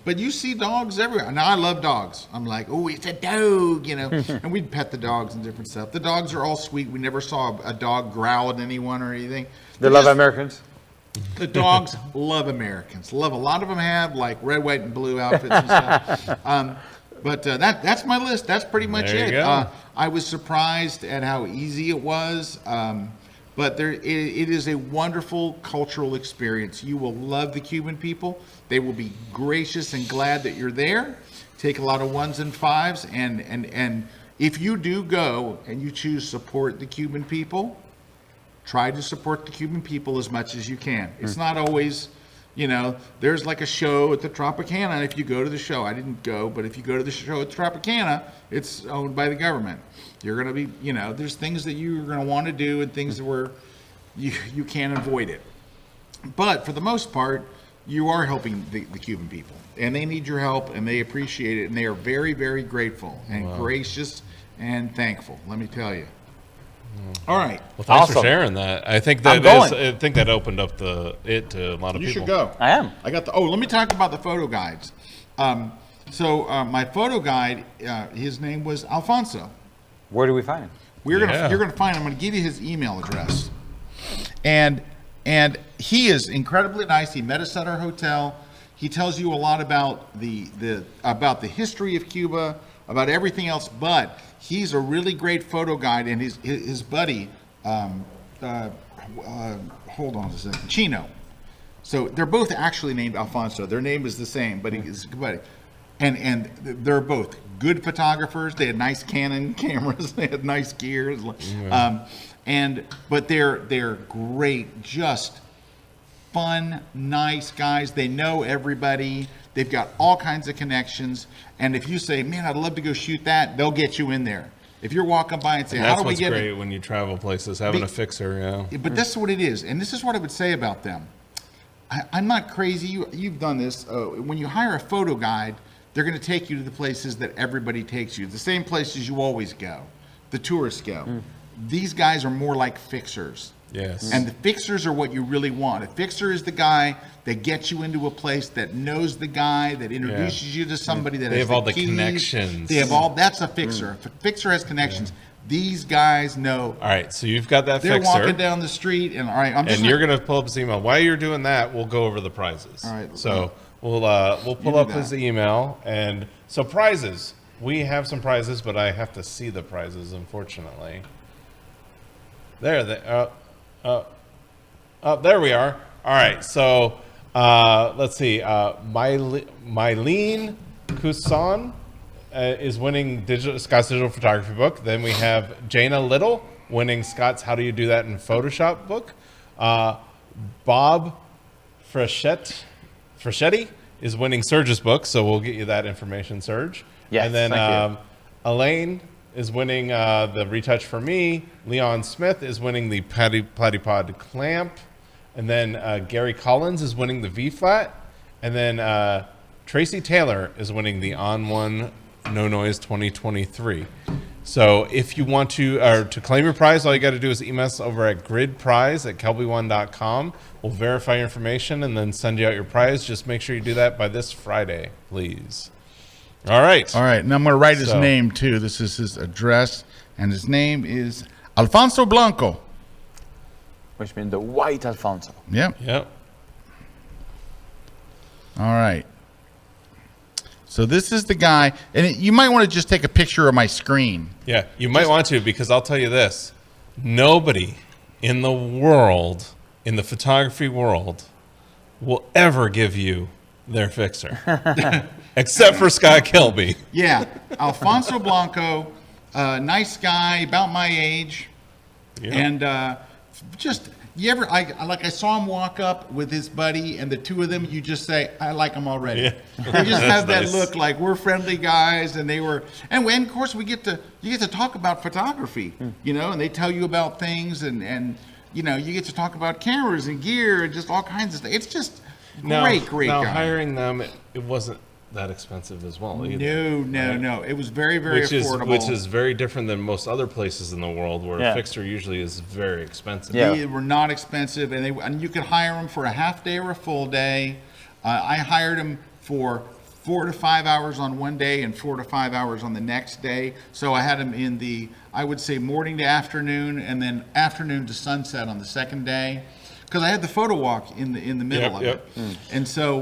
But you see dogs everywhere. Now, I love dogs. I'm like, oh, it's a dog, And we'd pet the dogs and different stuff. The dogs are all sweet. We never saw a dog growl at anyone or anything. They love Americans? The dogs love Americans. A lot of them have, like, red, white, and blue outfits and stuff. But that's my list. That's pretty much There you it. go. I was surprised at how easy it was. But it is a wonderful cultural experience. You will love the Cuban people. They will be gracious and glad that you're there. Take a lot of 1s and 5s. And if you do go and you choose support the Cuban people, try to support the Cuban people as much as you can. It's not always, there's like a show at the Tropicana. If you go to the show, I didn't go, but if you go to the show at Tropicana, it's owned by the government. You're going to be, there's things that you're going to want to do and things where you can't avoid it. But for the most part, you are helping the Cuban people. And they need your help, and they appreciate it, and they are very, very grateful and gracious and thankful, let me tell you. All right. Well, thanks for sharing that. I think that opened up to a lot of people. You should go. I am. Let me talk about the photo guides. My photo guide, his name was Alfonso. Where do we find him? You're gonna find him. I'm gonna give you his email address. And he is incredibly nice. He met us at our hotel. He tells you a lot about the history of Cuba, about everything else, but he's a really great photo guide, and his buddy, hold on a second, Chino. So they're both actually named Alfonso. Their name is the same, but he's a buddy. And they're both good photographers. They had nice Canon cameras. They had nice gear. But they're great, just fun, nice guys. They know everybody. They've got all kinds of connections. And if you say, man, I'd love to go shoot that, they'll get you in there. If you're walking by and say, how do we get it? That's what's great when you travel places, having a fixer, But this is what it is. And this is what I would say about them. I'm not crazy. You've done this. When you hire a photo guide, they're going to take you to the places that everybody takes you, the same places you always go, the tourists go. These guys are more like fixers. Yes. And the fixers are what you really want. A fixer is the guy that gets you into a place, that knows the guy, that introduces you to somebody that they has have all the keys. connections. They have all. That's a fixer. If a fixer has connections, these guys know. All right, so you've got that They're fixer. walking down the street, and all right, you're going to pull up his email. While you're doing that, we'll go over the prizes. All right. So we'll pull up his email, and so prizes. We have some prizes, but I have to see the prizes, unfortunately. There we are. All right, so let's see. Mylene Kusan is winning Scott's digital photography book. Then we have Jana Little winning Scott's How Do You Do That in Photoshop book. Bob Freschetti is winning Serge's book, so we'll get you that information, Serge. Yes, and then thank you. Elaine is winning the Retouch for Me. Leon Smith is winning the Platy Pod clamp. And then Gary Collins is winning the V-flat. And then Tracy Taylor is winning the On One No Noise 2023. So if you want to claim your prize, all you got to do is email us over at gridprize@kelbyone.com. We'll verify your information and then send you out your prize. Just make sure you do that by this Friday, please. All right. All right. And I'm going to write his name, too. This is his address. And his name is Alfonso Blanco. Which means the white Alfonso. Yep. Yep. All right. So this is the guy. And you might want to just take a picture of my screen. Yeah, you might want to, because I'll tell you this. Nobody in the world, in the photography world, will ever give you their fixer. Except for Scott Kelby. Yeah. Alfonso Blanco, nice guy, about my age. Yeah. And I saw him walk up with his buddy, and the two of them, you just say, I like them already. Yeah. They just have that nice. look like we're friendly guys, and of course you get to talk about photography, and they tell you about things, and you get to talk about cameras and gear and just all kinds of stuff. It's just great Now guy. hiring them, it wasn't that expensive as well either. No. It was very, very affordable. Which is very different than most other places in the world where a fixer usually is very expensive. They were not expensive, and you could hire them for a half day or a full day. I hired them for 4 to 5 hours on one day and 4 to 5 hours on the next day. So I had them in the, I would say, morning to afternoon, and then afternoon to sunset on the second day, because I had the photo walk in the middle of it. And so,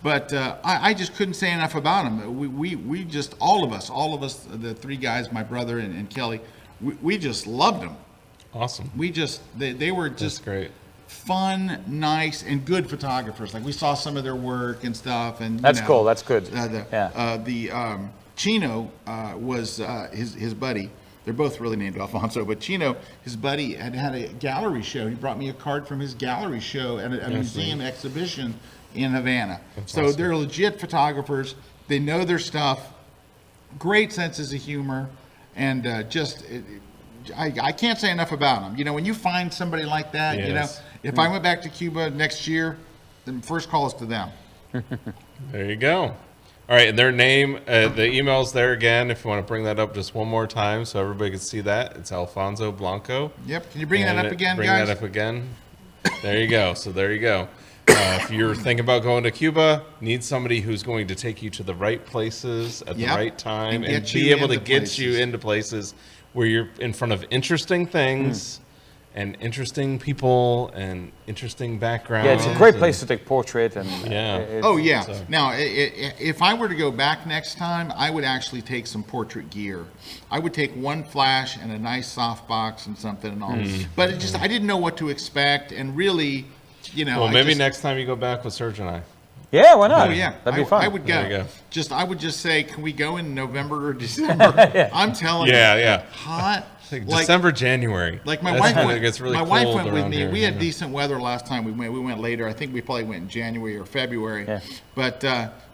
I just couldn't say enough about them. We just, all of us, the three guys, my brother and Kelly, we just loved them. Awesome. They were just great. Fun, nice, and good photographers. Like we saw some of their work and stuff, and that's cool. That's good. Chino was his buddy. They're both really named Alfonso, but Chino, his buddy, had a gallery show. He brought me a card from his gallery show at a museum exhibition in Havana. So awesome. They're legit photographers. They know their stuff. Great senses of humor, and I can't say enough about them. You know, when you find somebody like that, you know, if I went back to Cuba next year, the first call is to them. There you go. All right, and their name, the email's there again, if you want to bring that up just one more time so everybody can see that. It's Alfonso Blanco. Yep, can you bring that up again, guys? Bring that up again. There you go. So there you go. If you're thinking about going to Cuba, need somebody who's going to take you to the right places at the right time and be able to get you into places where you're in front of interesting things and interesting people and interesting backgrounds. Yeah, it's a great place to take portrait. And Now, if I were to go back next time, I would actually take some portrait gear. I would take one flash and a nice softbox and something and all. But it just I didn't know what to expect, and really, you know. Well, maybe next time you go back with Serge and I. Yeah, why not? Oh yeah, that'd be fun. I would go. I would just say, can we go in November or December? I'm telling you, hot. Like December, January. Like my wife went. Really wife went with me. We had decent weather last time we went. We went later. I think we probably went in January or February. Yeah. But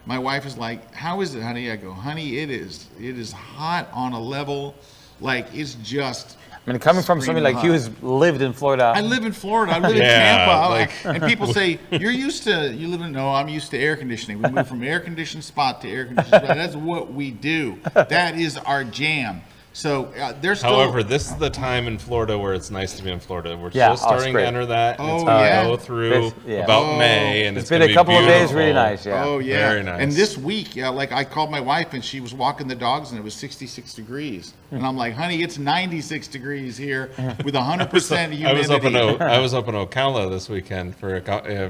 my wife is like, "How is it, honey?" I go, "Honey, it is hot on a level, like it's just." I mean, coming from somebody like you who's lived in Florida. I live in Florida. I live in Tampa. And people say, you live in, no, I'm used to air conditioning. We move from air conditioned spot to air conditioned spot. That's what we do. That is our jam. So there's still. However, this is the time in Florida where it's nice to be in Florida. We're just starting to enter that. And it's going to go through about May, and it's been a couple of days really nice. Yeah. Oh yeah, very nice. And this week, like I called my wife and she was walking the dogs and it was 66 degrees, and I'm like, honey, it's 96 degrees here with 100% humidity. I was up in Ocala this weekend for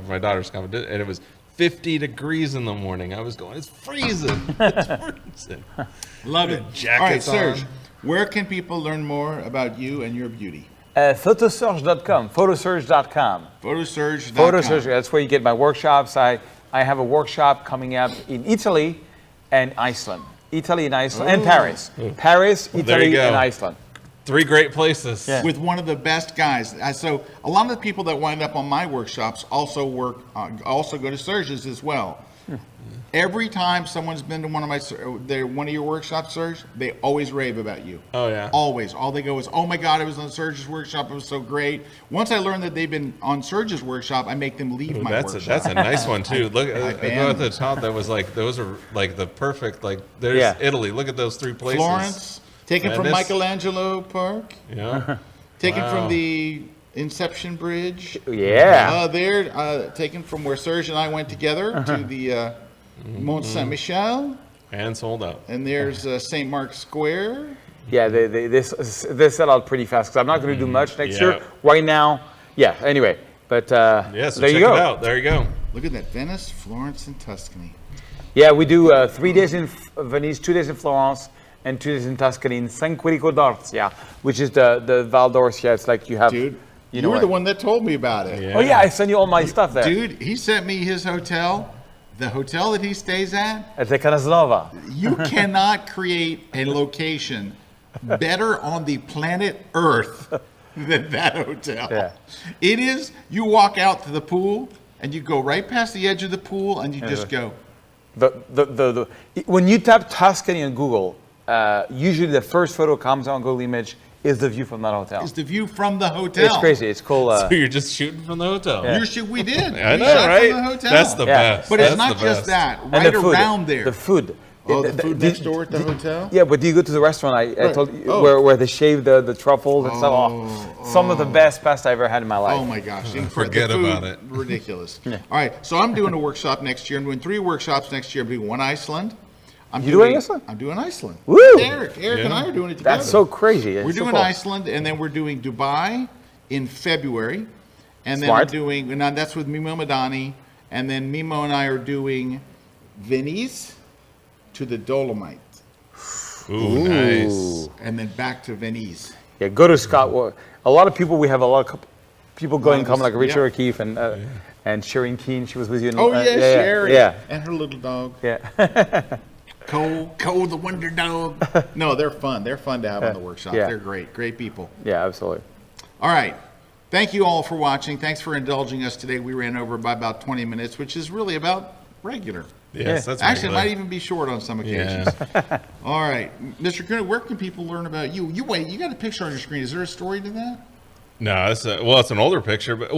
my daughter's competition, and it was 50 degrees in the morning. I was going, it's freezing. It's freezing. Love it. Jackets All right, Serge. Where can people learn more about you and your beauty? Photosurge.com. Photosurge.com. Photosurge.com. Photosurge. That's where you get my workshops. I have a workshop coming up in Italy and Iceland. Italy and Iceland and Paris. Paris, Italy, and Iceland. 3 great places. Yeah. With one of the best guys. So a lot of the people that wind up on my workshops also go to Serge's as well. Every time someone's been to one of your workshops, Serge, they always rave about you. Oh yeah. Always. All they go is, "Oh my God, I was on Serge's workshop. It was so great." Once I learn that they've been on Serge's workshop, I make them leave my workshop. That's a nice one too. Look, go at the top. That was like those are like the perfect. Like there's Italy. Look at those 3 places. Florence, taken from Michelangelo Park. Yeah. Taken from the Inception Bridge. Yeah. They're taken from where Serge and I went together to the Mont Saint Michel. And sold out. And there's St. Mark's Square. Yeah, they sell out pretty fast because I'm not going to do much next year. Right now, anyway. But so there check you go. It out. There you go. Look at that. Venice, Florence, and Tuscany. Yeah, we do 3 days in Venice, 2 days in Florence, and 2 days in Tuscany in San Quirico d'Orzia, which is the Val d'Orzia. It's like you have... Dude, you were the one that told me about it. Yeah. Oh yeah, I send you all my stuff there. Dude, he sent me his hotel. The hotel that he stays at the Casanova. You cannot create a location better on the planet Earth than that hotel. Yeah. It is. You walk out to the pool and you go right past the edge of the pool and you just go. When you type Tuscany on Google, usually the first photo comes on Google Image is the view from that hotel. It's the view from the hotel. It's crazy. It's cool. So you're just shooting from the hotel. Yeah. We did. I We know, shot right? From the hotel. That's the best. But it's That's not the just best. that. And Right the food, around there. The food. Oh, the food next door at the hotel? Yeah, but do you go to the restaurant I told you where they shave the truffles and stuff? Oh, some of the best pasta I've ever had in my life. Oh my gosh. Forget about it. Ridiculous. All right. So I'm doing a workshop next year. I'm doing 3 workshops next year. I'm doing one Iceland. You doing Iceland? I'm doing Iceland. Woo! Eric and I are doing it together. That's so crazy. We're doing Iceland, and then we're doing Dubai in February. And then Smart. we're doing, and that's with Mimo Madani. And then Mimo and I are doing Venice to the Dolomites. Ooh, nice. And then back to Venice. Yeah, go to Scott. A lot of people, we have a lot of people going, come like Richard O'Keefe and Shireen Keane. She was with you. Sherry. Yeah. And her little dog. Yeah. Cole the Wonder Dog. No, they're fun. They're fun to have on the workshop. Yeah. They're great. Great people. Yeah, absolutely. All right. Thank you all for watching. Thanks for indulging us today. We ran over by about 20 minutes, which is really about regular. Yes, that's Actually, it regular. might even be short on some occasions. All right. Mr. Kuna, where can people learn about you? You got a picture on your screen. Is there a story to that? No, it's an older picture, but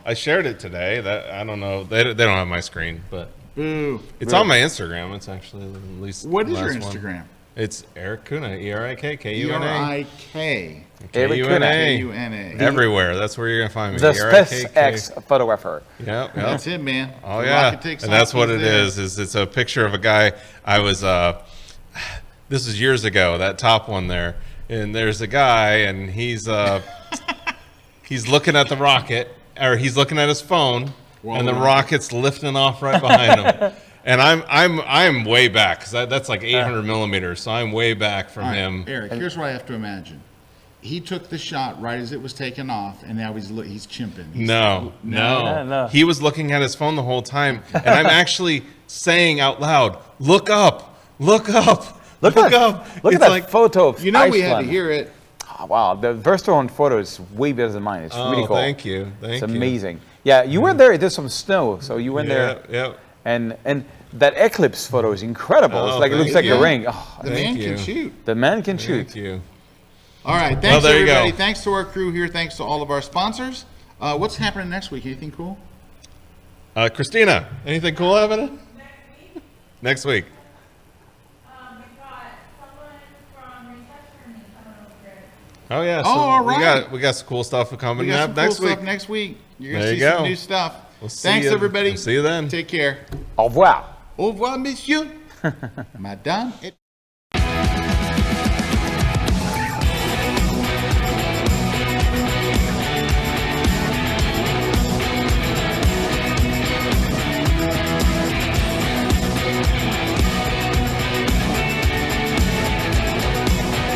I shared it today. That I don't know. They don't have my screen, but it's on my Instagram. It's actually at least. What is your last Instagram? One. It's Erik Kuna, Erik Kuna. Erik Kuna. Everywhere. That's where you're gonna find me. The SpaceX photographer. Yeah, that's it, man. Oh yeah, and that's what it is it's a picture of a guy. I was this is years ago. That top one there, and there's a guy, and he's he's looking at the rocket, or he's looking at his phone, and the rocket's lifting off right behind him. And I'm way back because that's like 800 millimeters, so I'm way back from him. Eric, here's what I have to imagine. He took the shot right as it was taken off, and now he's chimping. No. He was looking at his phone the whole time, and I'm actually saying out loud, "Look up, look up, look up." Look at that photo of we had to hear it. Oh, wow, the Verstone photo is way better than mine. It's really cool. Thank you. It's amazing. Yeah, you went there. There's some snow, so you went there. Yeah. And that eclipse photo is incredible. It's like it looks like a ring. Oh, the man can shoot. The man can shoot. Thank you. All right, thanks everybody. Thanks to our crew here. Thanks to all of our sponsors. What's happening next week? Anything cool? Christina, anything cool happening? Next week. We've got someone from reception. Oh yeah. So all right. We got some cool stuff coming we got up some next cool week. Stuff next week. You're gonna There see you some go. new stuff. We'll see Thanks you. everybody. We'll see you then. Take care. Au revoir. Au revoir, monsieur. Madame.